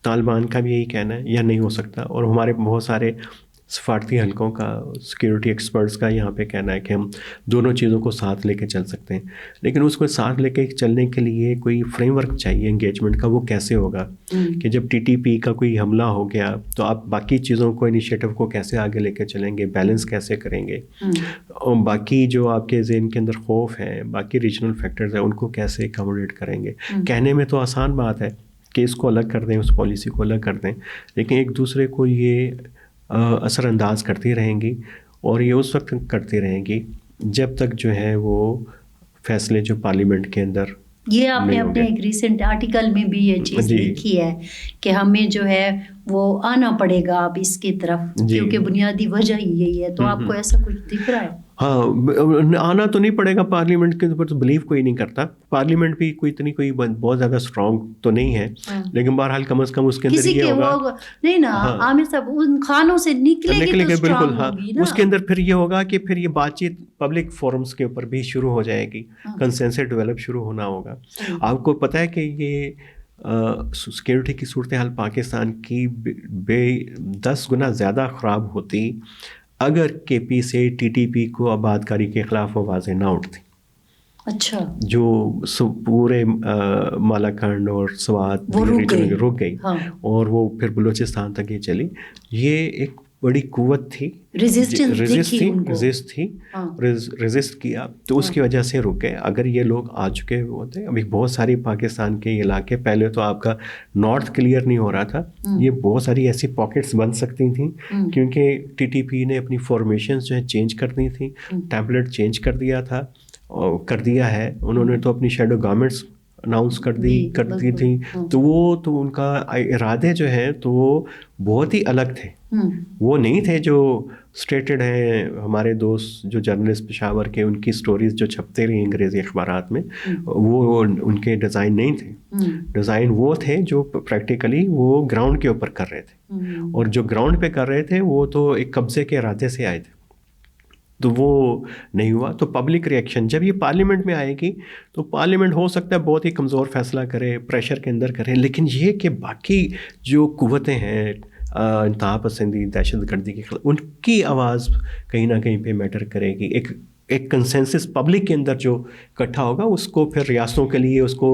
طالبان کا بھی یہی کہنا ہے، یا نہیں ہو سکتا، اور ہمارے بہت سارے سفارتی حلقوں کا، سیکیورٹی ایکسپرٹس کا یہاں پہ کہنا ہے کہ ہم دونوں چیزوں کو ساتھ لے کے چل سکتے ہیں، لیکن اس کو ساتھ لے کے چلنے کے لیے کوئی فریم ورک چاہیے انگیجمنٹ کا۔ وہ کیسے ہوگا کہ جب ٹی ٹی پی کا کوئی حملہ ہو گیا تو آپ باقی چیزوں کو، انیشیٹو کو کیسے آگے لے کے چلیں گے، بیلنس کیسے کریں گے، اور باقی جو آپ کے ذہن کے اندر خوف ہیں، باقی ریجنل فیکٹرز ہیں، ان کو کیسے ایکاموڈیٹ کریں گے۔ کہنے میں تو آسان بات ہے کہ اس کو الگ کر دیں، اس پالیسی کو الگ کر دیں، لیکن ایک دوسرے کو یہ اثر انداز کرتی رہیں گی، اور یہ اس وقت کرتی رہیں گی جب تک جو ہے وہ فیصلے جو پارلیمنٹ کے اندر، یہ آپ نے اپنے ایک ریسنٹ آرٹیکل میں بھی یہ چیز لکھی ہے کہ ہمیں جو ہے وہ آنا پڑے گا اب اس کی طرف، کیونکہ بنیادی وجہ ہی یہی ہے۔ تو آپ کو ایسا کچھ دکھ رہا ہے؟ ہاں آنا تو نہیں پڑے گا پارلیمنٹ کے اوپر، تو بلیو کوئی نہیں کرتا. پارلیمنٹ بھی کوئی اتنی کوئی بہت زیادہ اسٹرانگ تو نہیں ہے، لیکن بہرحال کم از کم اس کے اندر کسی یہ کے ہوگا وہ نہیں نا عامر صاحب ان خانوں سے نکلے گی تو بالکل. اسٹرانگ ہاں ہوگی نا. اس کے اندر پھر یہ ہوگا کہ پھر یہ بات چیت پبلک فورمز کے اوپر بھی شروع ہو جائے گی، کنسنسس ڈیولپ شروع ہونا ہوگا. آپ کو پتہ ہے کہ یہ سیکیورٹی کی صورتحال پاکستان کی 10 گنا زیادہ خراب ہوتی اگر کے پی سے ٹی ٹی پی کو آباد کاری کے خلاف آوازیں نہ اٹھتی. اچھا. جو پورے مالاکنڈ اور سوات ریجن رک گئی اور وہ پھر بلوچستان تک یہ چلی. یہ ایک بڑی قوت تھی، ریزسٹ کیا تو اس کی وجہ سے رک گئے. اگر یہ لوگ آ چکے ہوتے، ابھی بہت ساری پاکستان کے علاقے، پہلے تو آپ کا نارتھ کلیئر نہیں ہو رہا تھا، یہ بہت ساری ایسی پاکٹس بن سکتی تھیں کیونکہ ٹی ٹی پی نے اپنی فارمیشنز جو ہے چینج کرنی تھیں، ٹیمپلیٹ چینج کر دیا ہے انہوں نے. تو اپنی شیڈو گورنمنٹس اناؤنس کر دی تھیں. تو وہ تو ان کا ارادے جو ہیں تو وہ بہت ہی الگ تھے. وہ نہیں تھے جو اسٹیٹڈ ہیں ہمارے دوست جو جرنلسٹ پشاور کے، ان کی سٹوریز جو چھپتے رہی انگریزی اخبارات میں، وہ ان کے ڈیزائن نہیں تھے. ڈیزائن وہ تھے جو پریکٹیکلی وہ گراؤنڈ کے اوپر کر رہے تھے، اور جو گراؤنڈ پہ کر رہے تھے وہ تو ایک قبضے کے ارادے سے آئے تھے. تو وہ نہیں ہوا. تو پبلک ریئیکشن جب یہ پارلیمنٹ میں آئے گی تو پارلیمنٹ ہو سکتا ہے بہت ہی کمزور فیصلہ کرے، پریشر کے اندر کرے، لیکن یہ کہ باقی جو قوتیں ہیں انتہا پسندی، دہشت گردی کے خلاف، ان کی آواز کہیں نہ کہیں پہ میٹر کرے گی. ایک کنسنسس پبلک کے اندر جو اکٹھا ہوگا اس کو پھر ریاستوں کے لیے اس کو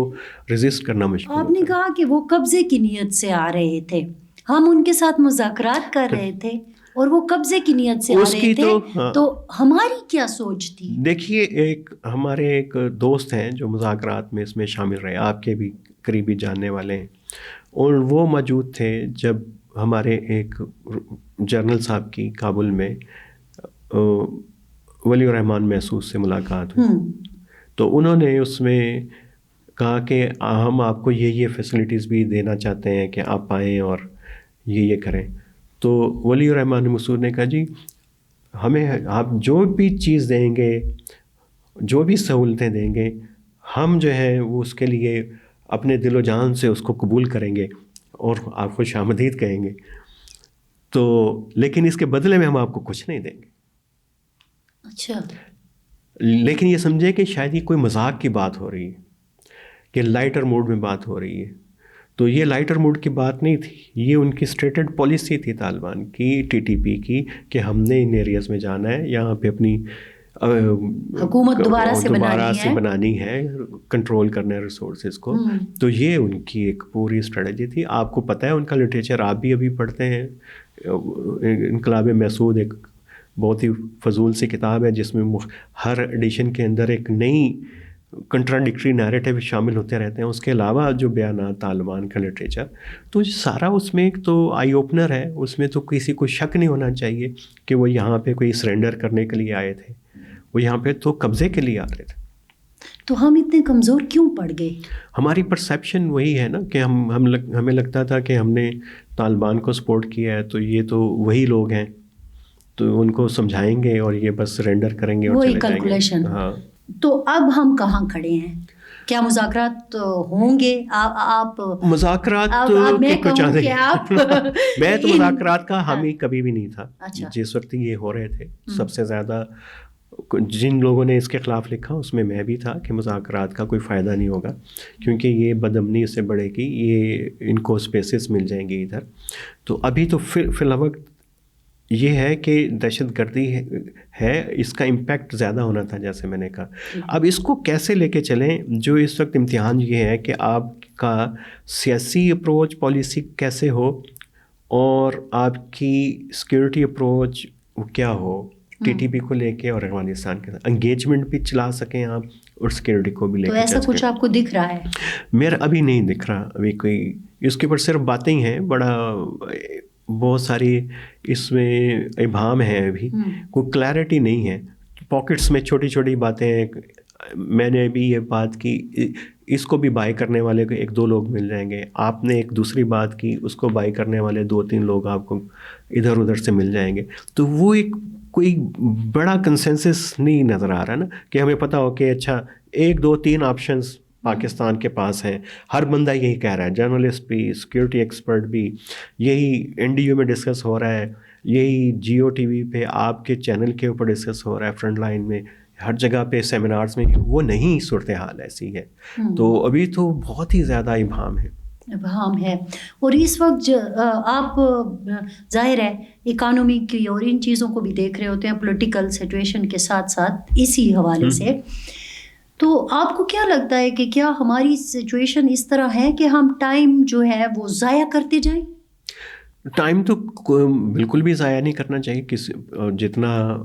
ریزسٹ کرنا مشکل ہوتا ہے. آپ نے کہا کہ وہ قبضے کی نیت سے آ رہے تھے، ہم ان کے ساتھ مذاکرات کر رہے تھے اور وہ قبضے کی نیت سے آ رہے تھے، تو ہماری کیا سوچ تھی؟ دیکھیے ہمارے ایک دوست ہیں جو مذاکرات میں اس میں شامل رہے، آپ کے بھی قریبی جاننے والے ہیں، اور وہ موجود تھے جب ہمارے ایک جنرل صاحب کی کابل میں ولی الرحمان محسوس سے ملاقات ہوئی. تو انہوں نے اس میں کہا کہ ہم آپ کو یہ فیسلٹیز بھی دینا چاہتے ہیں کہ آپ آئیں اور یہ کریں. تو ولی الرحمان مسعود نے کہا جی ہمیں آپ جو بھی چیز دیں گے، جو بھی سہولتیں دیں گے، ہم جو ہے وہ اس کے لیے اپنے دل و جان سے اس کو قبول کریں گے اور آپ خوش آمدید کہیں گے. تو لیکن اس کے بدلے میں ہم آپ کو کچھ نہیں دیں گے. اچھا. لیکن یہ سمجھے کہ شاید یہ کوئی مذاق کی بات ہو رہی ہے، کہ لائٹر موڈ میں بات ہو رہی ہے. تو یہ لائٹر موڈ کی بات نہیں تھی، یہ ان کی اسٹیٹڈ پالیسی تھی طالبان کی، ٹی ٹی پی کی، کہ ہم نے ان ایریاز میں جانا ہے، یہاں پہ اپنی حکومت دوبارہ سے بنانی ہے، کنٹرول کرنا ہے ریسورسز کو. تو یہ ان کی ایک پوری اسٹریٹجی تھی. آپ کو پتہ ہے ان کا لٹریچر آپ بھی ابھی پڑھتے ہیں. انقلاب محسود ایک بہت ہی فضول سی کتاب ہے جس میں ہر ایڈیشن کے اندر ایک نئی کنٹراڈکٹری نیریٹیو شامل ہوتے رہتے ہیں. اس کے علاوہ جو بیانات طالبان کا لٹریچر، تو سارا اس میں ایک تو آئی اوپنر ہے. اس میں تو کسی کو شک نہیں ہونا چاہیے کہ وہ یہاں پہ کوئی سرنڈر کرنے کے لیے آئے تھے، وہ یہاں پہ تو قبضے کے لیے آ رہے تھے. تو ہم اتنے کمزور کیوں پڑ گئے؟ ہماری پرسیپشن وہی ہے نا کہ ہمیں لگتا تھا کہ ہم نے طالبان کو سپورٹ کیا ہے تو یہ تو وہی لوگ ہیں، تو ان کو سمجھائیں گے اور یہ بس سرنڈر کریں گے اور چلے جائیں گے. ہاں. تو اب ہم کہاں کھڑے ہیں؟ کیا مذاکرات ہوں گے؟ آپ مذاکرات میں تو مذاکرات کا حامی کبھی بھی نہیں تھا. جس وقت یہ ہو رہے تھے سب سے زیادہ جن لوگوں نے اس کے خلاف لکھا اس میں میں بھی تھا کہ مذاکرات کا کوئی فائدہ نہیں ہوگا کیونکہ یہ بدامنی اس سے بڑھے گی، یہ ان کو اسپیسز مل جائیں گی ادھر. تو ابھی تو فی الوقت یہ ہے کہ دہشت گردی ہے، اس کا امپیکٹ زیادہ ہونا تھا جیسے میں نے کہا. اب اس کو کیسے لے کے چلیں؟ جو اس وقت امتحان یہ ہے کہ آپ کا سیاسی اپروچ پالیسی کیسے ہو اور آپ کی سیکیورٹی اپروچ کیا ہو ٹی ٹی پی کو لے کے اور افغانستان کے ساتھ انگیجمنٹ بھی چلا سکیں آپ اور سیکیورٹی کو بھی لے کے. تو ایسا کچھ آپ کو دکھ رہا ہے؟ میرا ابھی نہیں دکھ رہا. ابھی کوئی اس کے اوپر صرف باتیں ہی ہیں، بہت ساری اس میں ابہام ہے، ابھی کوئی کلیئرٹی نہیں ہے. پاکٹس میں چھوٹی چھوٹی باتیں ہیں. میں نے بھی یہ بات کی، اس کو بھی بائی کرنے والے ایک دو لوگ مل جائیں گے. آپ نے ایک دوسری بات کی، اس کو بائی کرنے والے 2-3 لوگ آپ کو ادھر ادھر سے مل جائیں گے. تو وہ ایک کوئی بڑا کنسنسس نہیں نظر آ رہا نا کہ ہمیں پتہ ہو کہ اچھا 1 2 3 آپشنس پاکستان کے پاس ہیں. ہر بندہ یہی کہہ رہا ہے, جرنلسٹ بھی, سیکورٹی ایکسپرٹ بھی, یہی NDU میں ڈسکس ہو رہا ہے, یہی جیو ٹی وی پہ آپ کے چینل کے اوپر ڈسکس ہو رہا ہے, فرنٹ لائن میں ہر جگہ پہ سیمینارز میں. وہ نہیں صورتحال ایسی ہے. تو ابھی تو بہت ہی زیادہ ابہام ہے. اور اس وقت آپ ظاہر ہے اکانومی کی اور ان چیزوں کو بھی دیکھ رہے ہوتے ہیں, پولیٹیکل سچویشن کے ساتھ ساتھ اسی حوالے سے. تو آپ کو کیا لگتا ہے کہ کیا ہماری سچویشن اس طرح ہے کہ ہم ٹائم جو ہے وہ ضائع کرتے جائیں؟ ٹائم تو بالکل بھی ضائع نہیں کرنا چاہیے جتنا,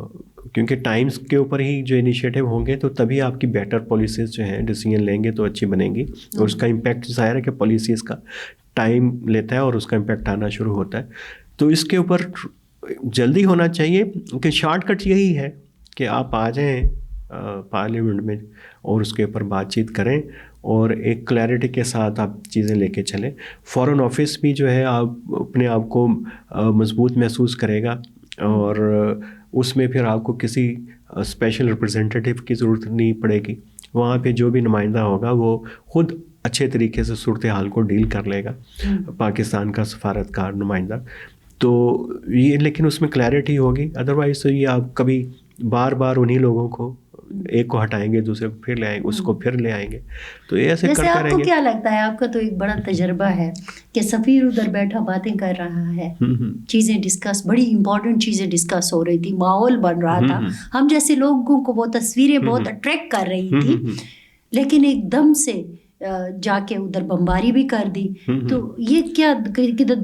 کیونکہ ٹائمز کے اوپر ہی جو انیشیٹو ہوں گے تو تبھی آپ کی بیٹر پالیسیز جو ہیں ڈیسیجن لیں گے تو اچھی بنیں گی. اور اس کا امپیکٹ ظاہر ہے کہ پالیسیز کا ٹائم لیتا ہے اور اس کا امپیکٹ آنا شروع ہوتا ہے. تو اس کے اوپر جلدی ہونا چاہیے کہ شارٹ کٹ یہی ہے کہ آپ آ جائیں پارلیمنٹ میں اور اس کے اوپر بات چیت کریں اور ایک کلیئرٹی کے ساتھ آپ چیزیں لے کے چلیں. فورن آفس بھی جو ہے آپ اپنے آپ کو مضبوط محسوس کرے گا اور اس میں پھر آپ کو کسی اسپیشل ریپرزینٹیٹیو کی ضرورت نہیں پڑے گی. وہاں پہ جو بھی نمائندہ ہوگا وہ خود اچھے طریقے سے صورتحال کو ڈیل کر لے گا, پاکستان کا سفارتکار نمائندہ. تو یہ لیکن اس میں کلیئرٹی ہوگی, ادروائز تو یہ آپ کبھی بار بار انہی لوگوں کو ایک کو ہٹائیں گے, دوسرے کو پھر لے آئیں گے, اس کو پھر لے آئیں گے. تو یہ ایسے کرتے رہیں گے. آپ کو کیا لگتا ہے, آپ کا تو ایک بڑا تجربہ ہے کہ سفیر ادھر بیٹھا باتیں کر رہا ہے, چیزیں ڈسکس, بڑی امپورٹنٹ چیزیں ڈسکس ہو رہی تھی, ماحول بن رہا تھا, ہم جیسے لوگوں کو وہ تصویریں بہت اٹریکٹ کر رہی تھی, لیکن ایک دم سے جا کے ادھر بمباری بھی کر دی. تو یہ کیا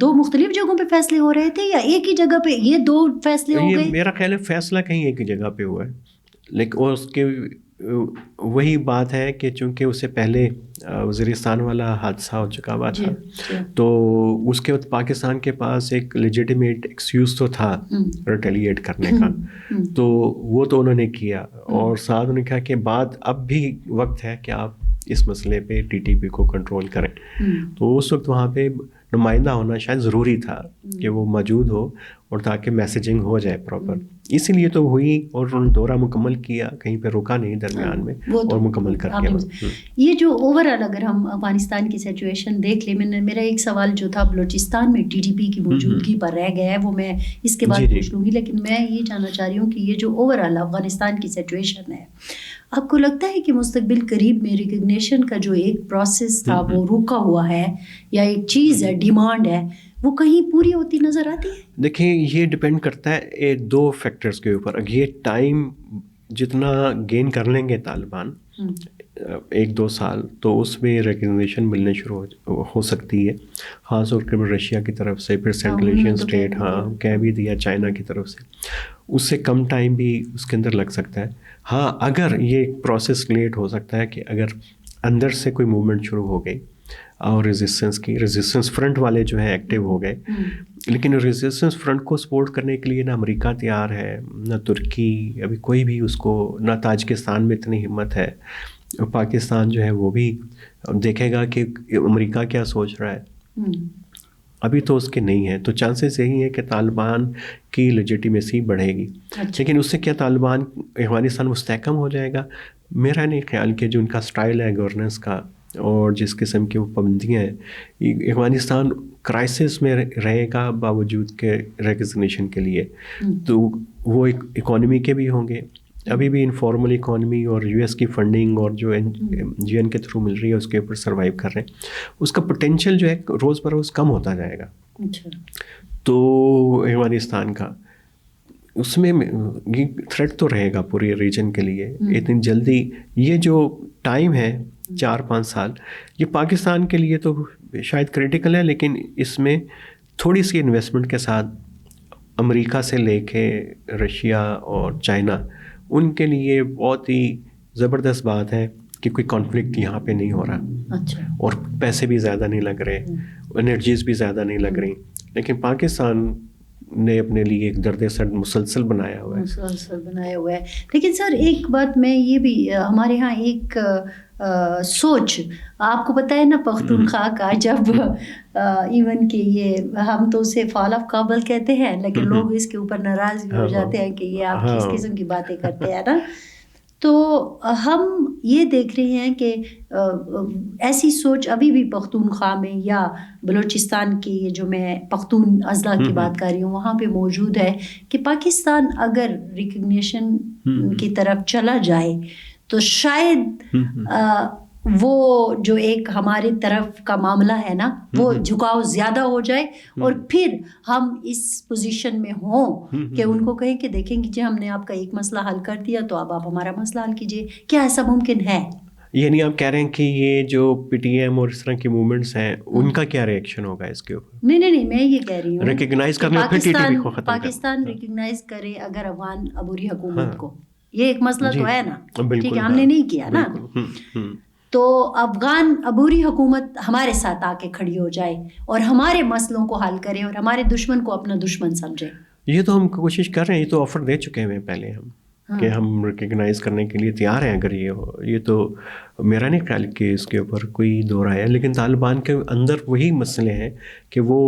2 مختلف جگہوں پہ فیصلے ہو رہے تھے یا ایک ہی جگہ پہ یہ 2 فیصلے ہو گئے؟ میرا خیال ہے فیصلہ کہیں ایک ہی جگہ پہ ہوا ہے, لیکن اس کے وہی بات ہے کہ چونکہ اس سے پہلے وزیرستان والا حادثہ ہو چکا ہوا تھا, تو اس کے وقت پاکستان کے پاس ایک لیجیٹیمیٹ ایکسکیوز تو تھا ریٹیلیٹ کرنے کا, تو وہ تو انہوں نے کیا. اور ساتھ انہوں نے کہا کہ بات اب بھی وقت ہے کہ آپ اس مسئلے پہ TTP کو کنٹرول کریں. تو اس وقت وہاں پہ نمائندہ ہونا شاید ضروری تھا کہ وہ موجود ہو اور تاکہ میسیجنگ ہو جائے پراپر. اسی لیے تو ہوئی اور انہوں نے دورہ مکمل کیا, کہیں پہ رکا نہیں درمیان میں, اور مکمل کر کے. یہ جو اوور آل اگر ہم افغانستان کی سچویشن دیکھ لیں, میرا ایک سوال جو تھا بلوچستان میں TTP کی موجودگی پر رہ گیا ہے, وہ میں اس کے بعد پوچھ لوں گی, لیکن میں یہ جاننا چاہ رہی ہوں کہ یہ جو اوور آل افغانستان کی سچویشن ہے, آپ کو لگتا ہے کہ مستقبل قریب میں ریکگنیشن کا جو ایک پروسیس تھا وہ رکا ہوا ہے, یا ایک چیز ہے, ڈیمانڈ ہے, وہ کہیں پوری ہوتی نظر آتی ہے؟ دیکھیں یہ ڈپینڈ کرتا ہے 2 فیکٹرز کے اوپر. یہ ٹائم جتنا گین کر لیں گے طالبان 1-2 سال, تو اس میں ریکگنیشن ملنے شروع ہو سکتی ہے, خاص طور پر رشیا کی طرف سے, پھر سینٹرل ایشین اسٹیٹ کہہ بھی دیا, چائنا کی طرف سے. اس سے کم ٹائم بھی اس کے اندر لگ سکتا ہے. ہاں اگر یہ پروسیس لیٹ ہو سکتا ہے کہ اگر اندر سے کوئی موومنٹ شروع ہو گئی اور ریزسٹنس فرنٹ والے جو ہیں ایکٹیو ہو گئے, لیکن ریزسٹنس فرنٹ کو سپورٹ کرنے کے لیے نہ امریکہ تیار ہے, نہ ترکی, ابھی کوئی بھی اس کو, نہ تاجکستان میں اتنی ہمت ہے. پاکستان جو ہے وہ بھی دیکھے گا کہ امریکہ کیا سوچ رہا ہے, ابھی تو اس کے نہیں ہے. تو چانسز یہی ہے کہ طالبان کی لیجیٹیمیسی بڑھے گی. لیکن اس سے کیا طالبان افغانستان مستحکم ہو جائے گا؟ میرا نہیں خیال کہ جو ان کا سٹائل ہے گورننس کا اور جس قسم کی وہ پابندیاں ہیں, افغانستان کرائسس میں رہے گا باوجود کے ریکگنیشن کے لیے. تو وہ اکانومی کے بھی ہوں گے, ابھی بھی انفارمل اکانومی اور US کی فنڈنگ اور جو GN کے تھرو مل رہی ہے اس کے اوپر سروائیو کر رہے ہیں. اس کا پوٹینشیل جو ہے روز بروز کم ہوتا جائے گا. تو افغانستان کا اس میں یہ تھریٹ تو رہے گا پورے ریجن کے لیے. اتنی جلدی یہ جو ٹائم ہے 4-5 سال, یہ پاکستان کے لیے تو شاید کریٹیکل ہے, لیکن اس میں تھوڑی سی انویسٹمنٹ کے ساتھ امریکہ سے لے کے رشیا اور چائنا, ان کے لیے بہت ہی زبردست بات ہے کہ کوئی کانفلکٹ یہاں پہ نہیں ہو رہا, اور پیسے بھی زیادہ نہیں لگ رہے, انرجیز بھی زیادہ نہیں لگ رہی. لیکن پاکستان نے اپنے لیے ایک درد سر مسلسل بنایا ہوا ہے. لیکن سر ایک بات میں یہ بھی, ہمارے ہاں ایک سوچ آپ کو پتہ ہے نا پختونخوا کا جب ایون کہ یہ ہم تو اسے فال آف کابل کہتے ہیں لیکن لوگ اس کے اوپر ناراض بھی ہو جاتے ہیں کہ یہ آپ کس قسم کی باتیں کرتے ہیں نا. تو ہم یہ دیکھ رہے ہیں کہ ایسی سوچ ابھی بھی پختونخوا میں یا بلوچستان کی جو میں پختون اضلاع کی بات کر رہی ہوں وہاں پہ موجود ہے کہ پاکستان اگر ریکگنیشن کی طرف چلا جائے تو شاید وہ جو ایک ہماری طرف کا معاملہ ہے نا وہ جھکاؤ زیادہ ہو جائے اور پھر ہم اس پوزیشن میں ہوں کہ ان کو کہیں کہ دیکھیں گے جی ہم نے آپ کا ایک مسئلہ حل کر دیا تو اب آپ ہمارا مسئلہ حل کیجیے. کیا ایسا ممکن ہے؟ یعنی آپ کہہ رہے ہیں کہ یہ جو پی ٹی ایم اور اس طرح کی موومنٹس ہیں ان کا کیا ریئیکشن ہوگا اس کے اوپر؟ نہیں میں یہ کہہ رہی ہوں ریکگنائز کرنے پھر ٹی ٹی پی کو ختم پاکستان ریکگنائز کرے اگر افغان عبوری حکومت کو. یہ ایک مسئلہ تو ہے نا, ٹھیک ہے, ہم نے نہیں کیا نا. تو افغان عبوری حکومت ہمارے ساتھ آ کے کھڑی ہو جائے اور ہمارے مسئلوں کو حل کرے اور ہمارے دشمن کو اپنا دشمن سمجھے. یہ تو ہم کوشش کر رہے ہیں, یہ تو آفر دے چکے ہیں پہلے ہم کہ ہم ریکگنائز کرنے کے لیے تیار ہیں اگر یہ ہو. یہ تو میرا نہیں خیال کہ اس کے اوپر کوئی دو رائے ہے, لیکن طالبان کے اندر وہی مسئلے ہیں کہ وہ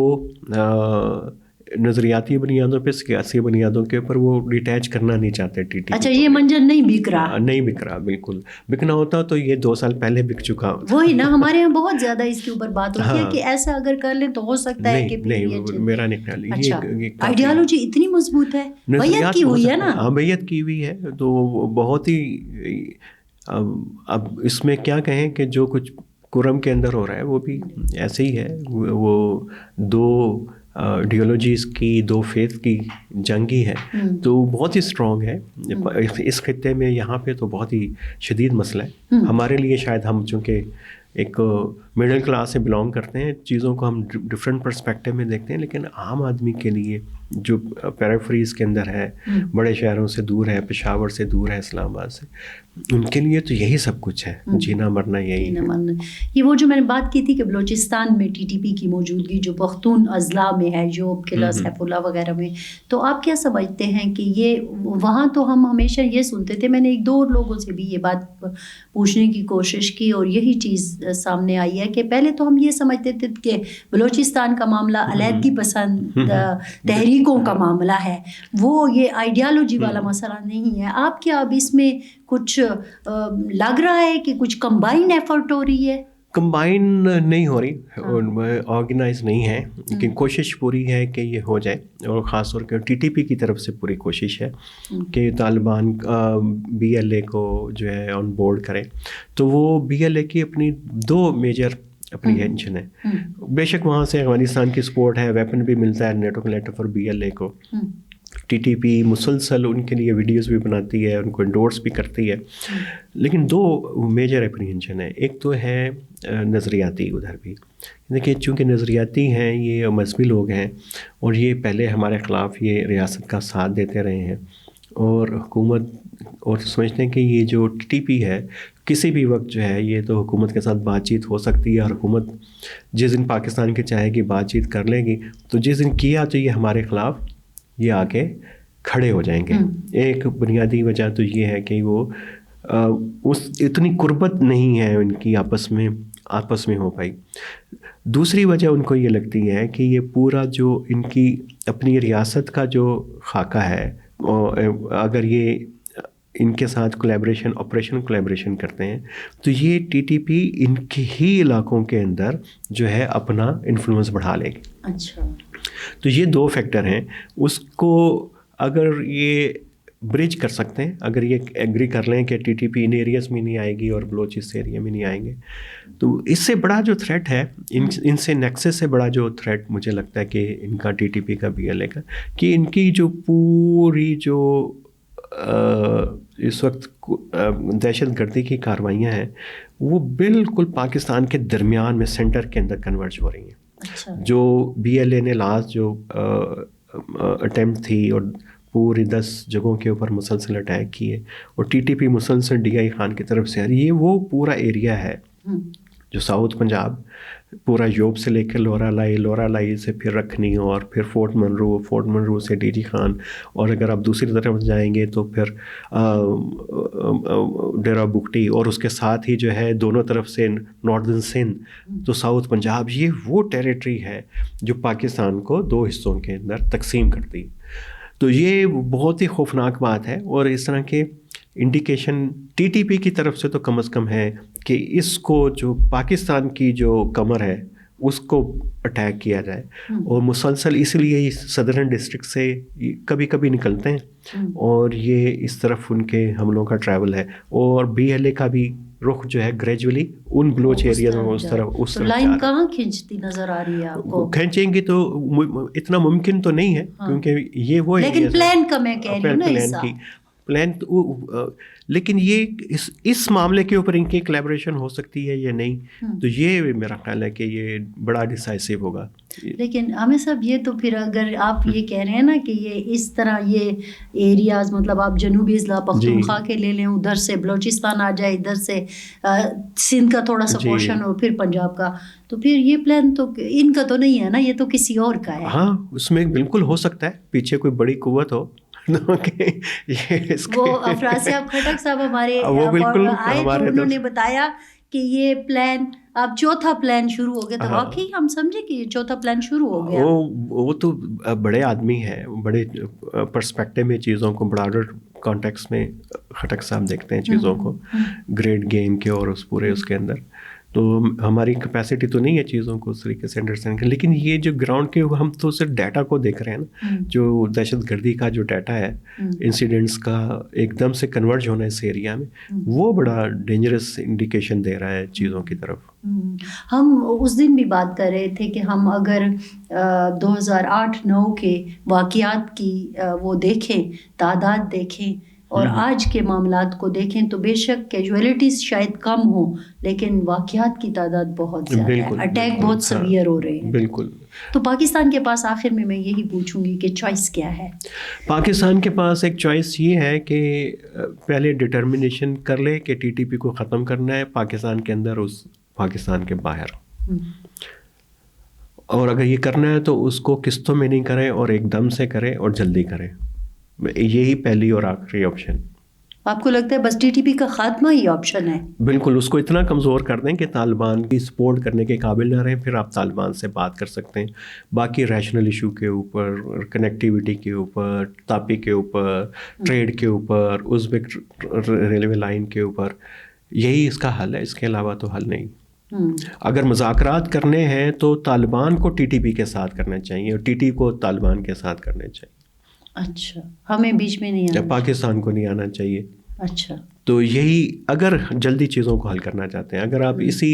نظریاتی بنیادوں پہ سیاسی بنیادوں کے اوپر وہ ڈیٹیچ کرنا نہیں چاہتے ٹی ٹی. اچھا یہ منجر نہیں بک رہا؟ نہیں بک رہا, بالکل. بکنا ہوتا تو یہ 2 سال پہلے بک چکا ہوتا. وہی نا, ہمارے یہاں بہت زیادہ اس کے اوپر بات ہوتی ہے کہ ایسا اگر کر لیں تو ہو سکتا ہے کہ نہیں میرا نہیں خیال. اچھا آئیڈیالوجی اتنی مضبوط ہے, بیعت کی ہوئی ہے نا. ہاں بیعت کی ہوئی ہے تو بہت ہی. اب اس میں کیا کہیں کہ جو کچھ کرم کے اندر ہو رہا ہے وہ بھی ایسے ہی ہے. وہ 2 آئیڈیالوجیز کی 2 فیتھ کی جنگ ہی ہے تو بہت ہی اسٹرانگ ہے اس خطے میں. یہاں پہ تو بہت ہی شدید مسئلہ ہے ہمارے لیے. شاید ہم چونکہ ایک مڈل کلاس سے بلانگ کرتے ہیں, چیزوں کو ہم ڈفرینٹ پرسپیکٹیو میں دیکھتے ہیں, لیکن عام آدمی کے لیے جو پیریفریز کے اندر ہے, بڑے شہروں سے دور ہے, پشاور سے دور ہے, اسلام آباد سے, ان کے لیے تو یہی سب کچھ ہے, جینا مرنا یہی ہے. یہ وہ جو میں نے بات کی تھی کہ بلوچستان میں ٹی ٹی پی کی موجودگی جو پختون اضلاع میں ہے, جو قلعہ سیف اللہ وغیرہ میں, تو آپ کیا سمجھتے ہیں کہ یہ وہاں تو ہم ہمیشہ یہ سنتے تھے, میں نے 1-2 لوگوں سے بھی یہ بات پوچھنے کی کوشش کی اور یہی چیز سامنے آئی ہے کہ پہلے تو ہم یہ سمجھتے تھے کہ بلوچستان کا معاملہ علیحدگی پسند تحریکوں کا معاملہ ہے, وہ یہ آئیڈیالوجی والا مسئلہ نہیں ہے. آپ کیا اب اس میں کچھ لگ رہا ہے کہ کچھ کمبائن ایفرٹ ہو رہی ہے؟ کمبائن نہیں ہو رہی, آرگنائز نہیں ہے, لیکن کوشش پوری ہے کہ یہ ہو جائے, اور خاص طور پہ ٹی ٹی پی کی طرف سے پوری کوشش ہے کہ طالبان بی ایل اے کو جو ہے آن بورڈ کرے. تو وہ بی ایل اے کی اپنی 2 میجر اپریہینشن ہے. بے شک وہاں سے افغانستان کی سپورٹ ہے, ویپن بھی ملتا ہے نیٹو کے لیٹر پر بی ایل اے کو. ٹی ٹی پی مسلسل ان کے لیے ویڈیوز بھی بناتی ہے, ان کو انڈورس بھی کرتی ہے, لیکن 2 میجر اپریہینشن ہے. ایک تو ہے نظریاتی, ادھر بھی دیکھیے چونکہ نظریاتی ہیں, یہ مذہبی لوگ ہیں اور یہ پہلے ہمارے خلاف یہ ریاست کا ساتھ دیتے رہے ہیں, اور حکومت اور سمجھتے ہیں کہ یہ جو ٹی ٹی پی ہے کسی بھی وقت جو ہے یہ تو حکومت کے ساتھ بات چیت ہو سکتی ہے, اور حکومت جس دن پاکستان کی چاہے گی بات چیت کر لے گی, تو جس دن کیا تو یہ ہمارے خلاف یہ آ کے کھڑے ہو جائیں گے. ایک بنیادی وجہ تو یہ ہے کہ وہ اتنی قربت نہیں ہے ان کی آپس میں ہو پائی. دوسری وجہ ان کو یہ لگتی ہے کہ یہ پورا جو ان کی اپنی ریاست کا جو خاکہ ہے, اگر یہ ان کے ساتھ آپریشن کولیبریشن کرتے ہیں تو یہ ٹی ٹی پی ان کے ہی علاقوں کے اندر جو ہے اپنا انفلوئنس بڑھا لے گی. اچھا, تو یہ 2 فیکٹر ہیں. اس کو اگر یہ برج کر سکتے ہیں, اگر یہ ایگری کر لیں کہ ٹی ٹی پی ان ایریاز میں نہیں آئے گی اور بلوچ اس ایریا میں نہیں آئیں گے, تو اس سے بڑا جو تھریٹ ہے ان سے نیکسس سے بڑا جو تھریٹ مجھے لگتا ہے کہ ان کا ٹی ٹی پی کا بی ایل اے کا, کہ ان کی جو پوری جو اس وقت دہشت گردی کی کاروائیاں ہیں وہ بالکل پاکستان کے درمیان میں سینٹر کے اندر کنورج ہو رہی ہیں. اچھا. جو بی ایل اے نے لاسٹ جو اٹیمپٹ تھی اور پوری 10 جگہوں کے اوپر مسلسل اٹیک کیے, اور ٹی ٹی پی مسلسل ڈی آئی خان کی طرف سے, یہ وہ پورا ایریا ہے جو ساؤتھ پنجاب پورا یوب سے لے کے لورا لائی سے پھر رکھنی اور پھر فورٹ منرو سے ڈی جی خان، اور اگر آپ دوسری طرف جائیں گے تو پھر ڈیرا بگٹی، اور اس کے ساتھ ہی جو ہے دونوں طرف سے ناردرن سندھ، تو ساؤتھ پنجاب یہ وہ ٹیریٹری ہے جو پاکستان کو 2 حصوں کے اندر تقسیم کرتی. تو یہ بہت ہی خوفناک بات ہے، اور اس طرح کے انڈیکیشن ٹی ٹی پی کی طرف سے تو کم از کم ہے کہ اس کو جو پاکستان کی جو کمر ہے اس کو اٹیک کیا جائے، اور مسلسل اس لیے صدرن ڈسٹرکٹ سے کبھی کبھی نکلتے ہیں اور یہ اس طرف ان کے حملوں کا ٹریول ہے، اور بی ایل اے کا بھی رخ جو ہے گریجولی ان بلوچ ایریاز میں اس طرف لائن کہاں کھینچتی نظر آ رہی ہے آپ کو؟ کھینچیں گی تو اتنا ممکن تو نہیں ہے، کیونکہ یہ وہ لیکن پلان کا میں کہہ رہی ہوں نا پلان، لیکن یہ اس معاملے کے اوپر ان کی کلیبریشن ہو سکتی ہے یا نہیں، تو یہ میرا خیال ہے کہ یہ بڑا ڈیسائسو ہوگا. لیکن عامر صاحب یہ تو پھر اگر آپ یہ کہہ رہے ہیں نا کہ یہ اس طرح یہ ایریاز، مطلب آپ جنوبی اضلاع پختونخوا کے لے لیں، ادھر سے بلوچستان آ جائے، ادھر سے سندھ کا تھوڑا سا پورشن اور پھر پنجاب کا، تو پھر یہ پلان تو ان کا تو نہیں ہے نا، یہ تو کسی اور کا ہے. ہاں اس میں بالکل ہو سکتا ہے پیچھے کوئی بڑی قوت ہو. وہ افراسیاب خٹک صاحب ہمارے آئے تو انہوں نے بتایا کہ یہ پلان اب چوتھا پلان شروع ہو گیا، تو واقعی ہم سمجھے کہ یہ چوتھا پلان شروع ہو گیا. وہ تو بڑے آدمی ہیں، بڑے پرسپیکٹو میں چیزوں کو، براڈر کانٹیکس میں خٹک صاحب دیکھتے ہیں چیزوں کو، گریٹ گیم کے اور اس پورے اس کے اندر. تو ہماری کیپیسٹی تو نہیں ہے چیزوں کو اس طریقے سے انڈرسٹینڈ کریں، لیکن یہ جو گراؤنڈ کے ہم تو صرف ڈیٹا کو دیکھ رہے ہیں نا، جو دہشت گردی کا جو ڈیٹا ہے، انسیڈنٹس کا ایک دم سے کنورج ہونا اس ایریا میں، وہ بڑا ڈینجرس انڈیکیشن دے رہا ہے چیزوں کی طرف. ہم اس دن بھی بات کر رہے تھے کہ ہم اگر 2008-9 کے واقعات کی وہ دیکھیں، تعداد دیکھیں اور آج کے معاملات کو دیکھیں تو بے شک کیجویلٹیز شاید کم ہوں، لیکن واقعات کی تعداد بہت زیادہ ہے، اٹیک بہت سیویئر ہو رہے ہیں. بالکل. تو پاکستان کے پاس آخر میں یہی پوچھوں گی کہ چوائس کیا ہے؟ پاکستان کے پاس ایک چوائس یہ ہے کہ پہلے ڈٹرمنیشن کر لے کہ ٹی ٹی پی کو ختم کرنا ہے پاکستان کے اندر، اس پاکستان کے باہر، اور اگر یہ کرنا ہے تو اس کو قسطوں میں نہیں کریں اور ایک دم سے کریں اور جلدی کریں. یہی پہلی اور آخری آپشن. آپ کو لگتا ہے بس ٹی ٹی پی کا خاتمہ ہی آپشن ہے؟ بالکل، اس کو اتنا کمزور کر دیں کہ طالبان کی سپورٹ کرنے کے قابل نہ رہیں، پھر آپ طالبان سے بات کر سکتے ہیں. باقی ریشنل ایشو کے اوپر، کنیکٹیوٹی کے اوپر، تاپی کے اوپر، ٹریڈ کے اوپر، ازبک ریلوے لائن کے اوپر، یہی اس کا حل ہے، اس کے علاوہ تو حل نہیں. اگر مذاکرات کرنے ہیں تو طالبان کو ٹی ٹی پی کے ساتھ کرنا چاہیے اور ٹی ٹی کو طالبان کے ساتھ کرنے چاہیے. اچھا، ہمیں بیچ میں نہیں آنا، پاکستان کو نہیں آنا چاہیے. اچھا، تو یہی اگر جلدی چیزوں کو حل کرنا چاہتے ہیں، اگر آپ اسی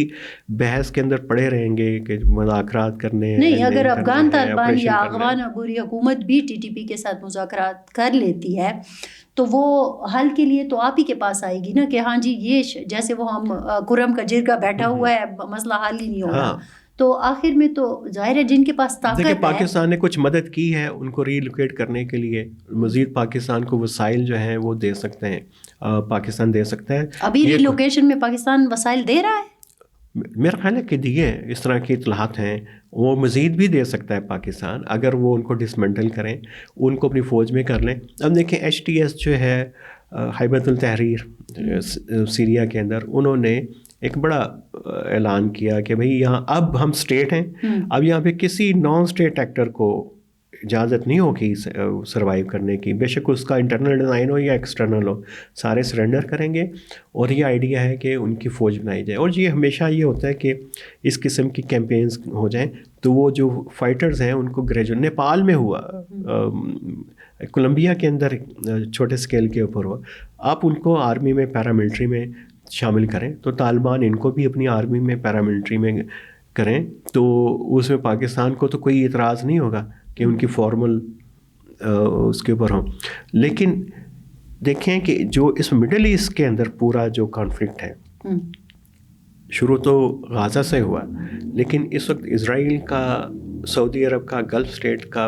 بحث کے اندر پڑے رہیں گے کہ مذاکرات کرنے ہیں، نہیں، اگر افغان طالبان یا افغان عبوری حکومت بھی ٹی ٹی پی کے ساتھ مذاکرات کر لیتی ہے تو وہ حل کے لیے تو آپ ہی کے پاس آئے گی نا کہ ہاں جی یہ جیسے وہ ہم کرم کا جرگہ بیٹھا ہوا ہے، مسئلہ حل ہی نہیں ہو رہا. تو آخر میں تو ظاہر ہے جن کے پاس طاقت ہے. پاکستان نے کچھ مدد کی ہے ان کو ری لوکیٹ کرنے کے لیے، مزید پاکستان کو وسائل جو ہیں وہ دے سکتے ہیں، پاکستان دے سکتا ہے. ابھی ری لوکیشن میں پاکستان وسائل دے رہا ہے؟ میرا خیال ہے کہ دیے، اس طرح کی اطلاعات ہیں، وہ مزید بھی دے سکتا ہے پاکستان اگر وہ ان کو ڈسمنٹل کریں، ان کو اپنی فوج میں کر لیں. اب دیکھیں ایچ ٹی ایس جو ہے ہیبت التحریر سیریا کے اندر، انہوں نے ایک بڑا اعلان کیا کہ بھئی یہاں اب ہم اسٹیٹ ہیں، اب یہاں پہ کسی نان اسٹیٹ ایکٹر کو اجازت نہیں ہوگی سروائیو کرنے کی، بے شک اس کا انٹرنل ڈیزائن ہو یا ایکسٹرنل ہو، سارے سرنڈر کریں گے. اور یہ آئیڈیا ہے کہ ان کی فوج بنائی جائے. اور یہ ہمیشہ یہ ہوتا ہے کہ اس قسم کی کیمپینز ہو جائیں تو وہ جو فائٹرز ہیں ان کو گریجویٹ، نیپال میں ہوا، کولمبیا کے اندر چھوٹے اسکیل کے اوپر ہوا، آپ ان کو آرمی میں، پیراملٹری میں شامل کریں تو طالبان ان کو بھی اپنی آرمی میں، پیراملٹری میں کریں تو اس میں پاکستان کو تو کوئی اعتراض نہیں ہوگا کہ ان کی فارمل اس کے اوپر ہوں. لیکن دیکھیں کہ جو اس مڈل ایسٹ کے اندر پورا جو کانفلکٹ ہے شروع تو غازہ سے ہوا، لیکن اس وقت اسرائیل کا، سعودی عرب کا، گلف اسٹیٹ کا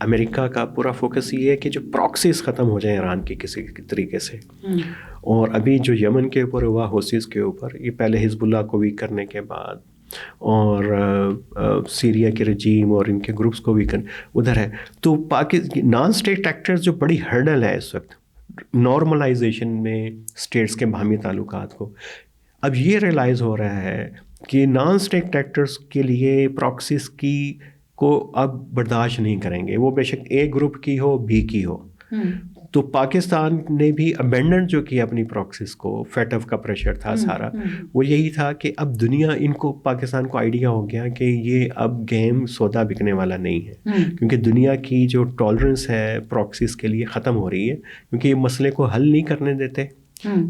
امریکہ کا پورا فوکس یہ ہے کہ جو پراکسیز ختم ہو جائیں ایران کی کسی طریقے سے. اور ابھی جو یمن کے اوپر ہوا حوثیز کے اوپر, یہ پہلے حزب اللہ کو ویک کرنے کے بعد اور سیریا کے رجیم اور ان کے گروپس کو ویک ادھر ہے. تو نان اسٹیٹ ایکٹرز جو بڑی ہرڈل ہے اس وقت نارملائزیشن میں اسٹیٹس کے باہمی تعلقات کو, اب یہ ریئلائز ہو رہا ہے کہ نان اسٹیٹ ایکٹرز کے لیے پراکسیز کی کو اب برداشت نہیں کریں گے, وہ بے شک اے گروپ کی ہو بی کی ہو. تو پاکستان نے بھی ابینڈن جو کیا اپنی پراکسیز کو, فیٹ آف کا پریشر تھا سارا, وہ یہی تھا کہ اب دنیا ان کو پاکستان کو آئیڈیا ہو گیا کہ یہ اب گیم سودا بکنے والا نہیں ہے, کیونکہ دنیا کی جو ٹالرنس ہے پراکسیز کے لیے ختم ہو رہی ہے, کیونکہ یہ مسئلے کو حل نہیں کرنے دیتے,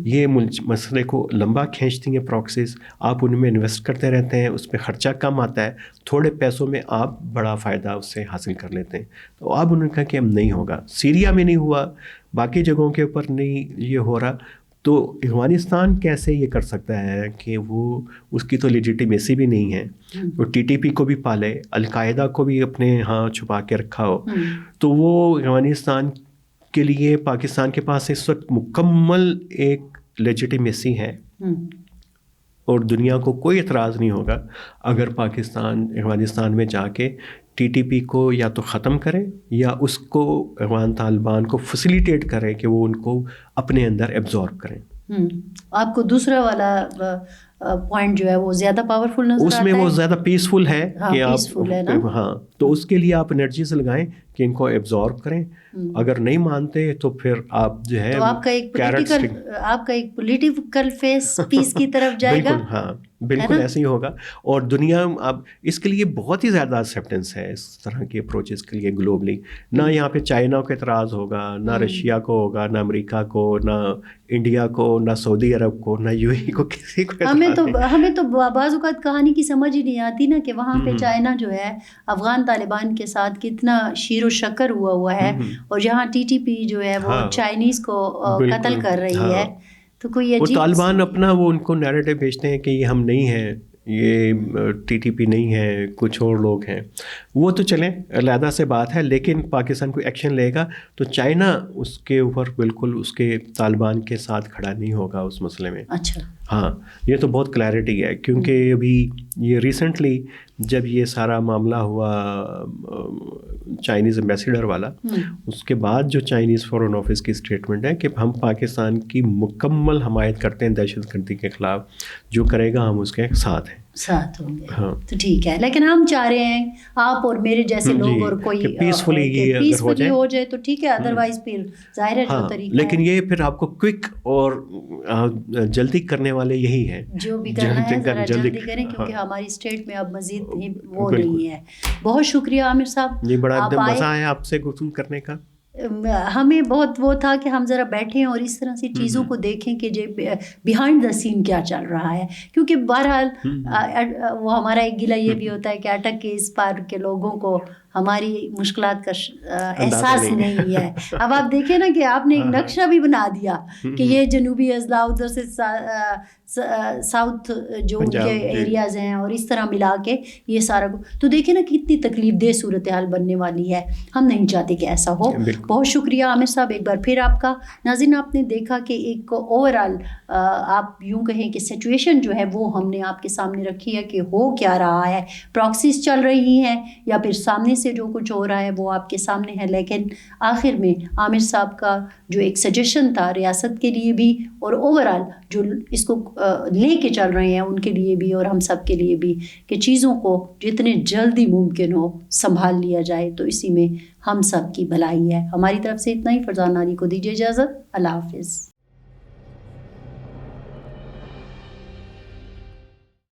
یہ مسئلے کو لمبا کھینچتی ہیں پراکسیز. آپ ان میں انویسٹ کرتے رہتے ہیں, اس پہ خرچہ کم آتا ہے, تھوڑے پیسوں میں آپ بڑا فائدہ اس سے حاصل کر لیتے ہیں. تو اب انہوں نے کہا کہ اب نہیں ہوگا, سیریا میں نہیں ہوا, باقی جگہوں کے اوپر نہیں یہ ہو رہا, تو افغانستان کیسے یہ کر سکتا ہے کہ وہ اس کی تو لیجیٹیمیسی بھی نہیں ہے, وہ ٹی ٹی پی کو بھی پالے, القاعدہ کو بھی اپنے ہاں چھپا کے رکھا ہو. تو وہ افغانستان کے لیے پاکستان کے پاس اس وقت مکمل ایک لیجیٹیمیسی ہے, اور دنیا کو کوئی اعتراض نہیں ہوگا اگر پاکستان افغانستان میں جا کے ٹی ٹی پی کو یا تو ختم کرے یا اس کو افغان طالبان کو فیسیلیٹیٹ کرے کہ وہ ان کو اپنے اندر ایبزارب کریں. آپ کو دوسرا والا پوائنٹ جو ہے وہ زیادہ پاورفل نظر آتا ہے, اس میں وہ زیادہ پیسفل ہے کہ پیسفل ہے نا, ہاں, تو اس کے لیے آپ انرجیز لگائیں کہ ان کو ایبزارب کریں. اگر نہیں مانتے تو پھر آپ جو ہے آپ کا ایک پولیٹیکل فیس پیس کی طرف جائے گا. ہاں بالکل ایسے ہی ہوگا, اور دنیا اب اس کے لیے بہت ہی زیادہ ایکسیپٹنس ہے اس طرح کے اپروچز کے لیے گلوبلی. نہ یہاں پہ چائنا کو اعتراض ہوگا, نہ رشیا کو ہوگا, نہ امریکہ کو, نہ انڈیا کو, نہ سعودی عرب کو, نہ یو اے ای کو, کسی کو. ہمیں تو بعض اوقات کہانی کی سمجھ ہی نہیں آتی نا کہ وہاں پہ چائنا جو ہے افغان طالبان کے ساتھ کتنا شیر و شکر ہوا ہے, اور جہاں ٹی ٹی پی جو ہے وہ چائنیز کو قتل کر رہی ہے. تو کوئی وہ طالبان اپنا وہ ان کو نیریٹو بھیجتے ہیں کہ یہ ہم نہیں ہیں, یہ ٹی ٹی پی نہیں ہے, کچھ اور لوگ ہیں. وہ تو چلیں علیحدہ سے بات ہے, لیکن پاکستان کوئی ایکشن لے گا تو چائنا اس کے اوپر بالکل اس کے طالبان کے ساتھ کھڑا نہیں ہوگا اس مسئلے میں. اچھا, ہاں یہ تو بہت کلیئرٹی ہے, کیونکہ ابھی یہ ریسنٹلی جب یہ سارا معاملہ ہوا چائنیز ایمبیسیڈر والا, اس کے بعد جو چائنیز فارن آفس کی اسٹیٹمنٹ ہے کہ ہم پاکستان کی مکمل حمایت کرتے ہیں دہشت گردی کے خلاف, جو کرے گا ہم اس کے ساتھ ہیں, ساتھ ہوں گے. تو ٹھیک ہے, لیکن ہم چاہ رہے ہیں آپ اور میرے جیسے لوگ اور کوئی پیسفلی ہو جائے تو ٹھیک ہے, ادروائز پھر ظاہر ہے جو طریقہ, لیکن یہ پھر آپ کو کوئک اور جلدی کرنے والے یہی ہیں, جو بھی کرنا ہے ذرا جلدی کریں, کیونکہ ہماری اسٹیٹ میں اب مزید وہ نہیں ہے. بہت شکریہ عامر صاحب, یہ بڑا مزہ آیا آپ سے گفتگو کرنے کا. ہمیں بہت وہ تھا کہ ہم ذرا بیٹھیں اور اس طرح سے چیزوں کو دیکھیں کہ بیہائنڈ دا سین کیا چل رہا ہے, کیونکہ بہرحال وہ ہمارا ایک گلہ یہ بھی ہوتا ہے کہ اٹک کے اس پار کے لوگوں کو ہماری مشکلات کا احساس نہیں ہے. اب آپ دیکھیں نا کہ آپ نے ایک نقشہ بھی بنا دیا کہ یہ جنوبی اضلاع ادھر سے ساؤتھ جو ان کے ایریاز ہیں اور اس طرح ملا کے یہ سارا تو دیکھیں نا کتنی تکلیف دہ صورتحال بننے والی ہے. ہم نہیں چاہتے کہ ایسا ہو. بہت شکریہ عامر صاحب ایک بار پھر آپ کا. ناظرین, آپ نے دیکھا کہ ایک اوور آل آپ یوں کہیں کہ سچویشن جو ہے وہ ہم نے آپ کے سامنے رکھی ہے کہ ہو کیا رہا ہے, پراکسیز چل رہی ہیں یا پھر سامنے سے جو کچھ ہو رہا ہے وہ آپ کے سامنے ہے. لیکن آخر میں عامر صاحب کا جو ایک سجیشن تھا ریاست کے لیے بھی اور اوور آل جو اس کو لے کے چل رہے ہیں ان کے لیے بھی اور ہم سب کے لیے بھی, کہ چیزوں کو جتنے جلدی ممکن ہو سنبھال لیا جائے, تو اسی میں ہم سب کی بھلائی ہے. ہماری طرف سے اتنا ہی. فرزان ناری کو دیجیے اجازت. اللہ حافظ.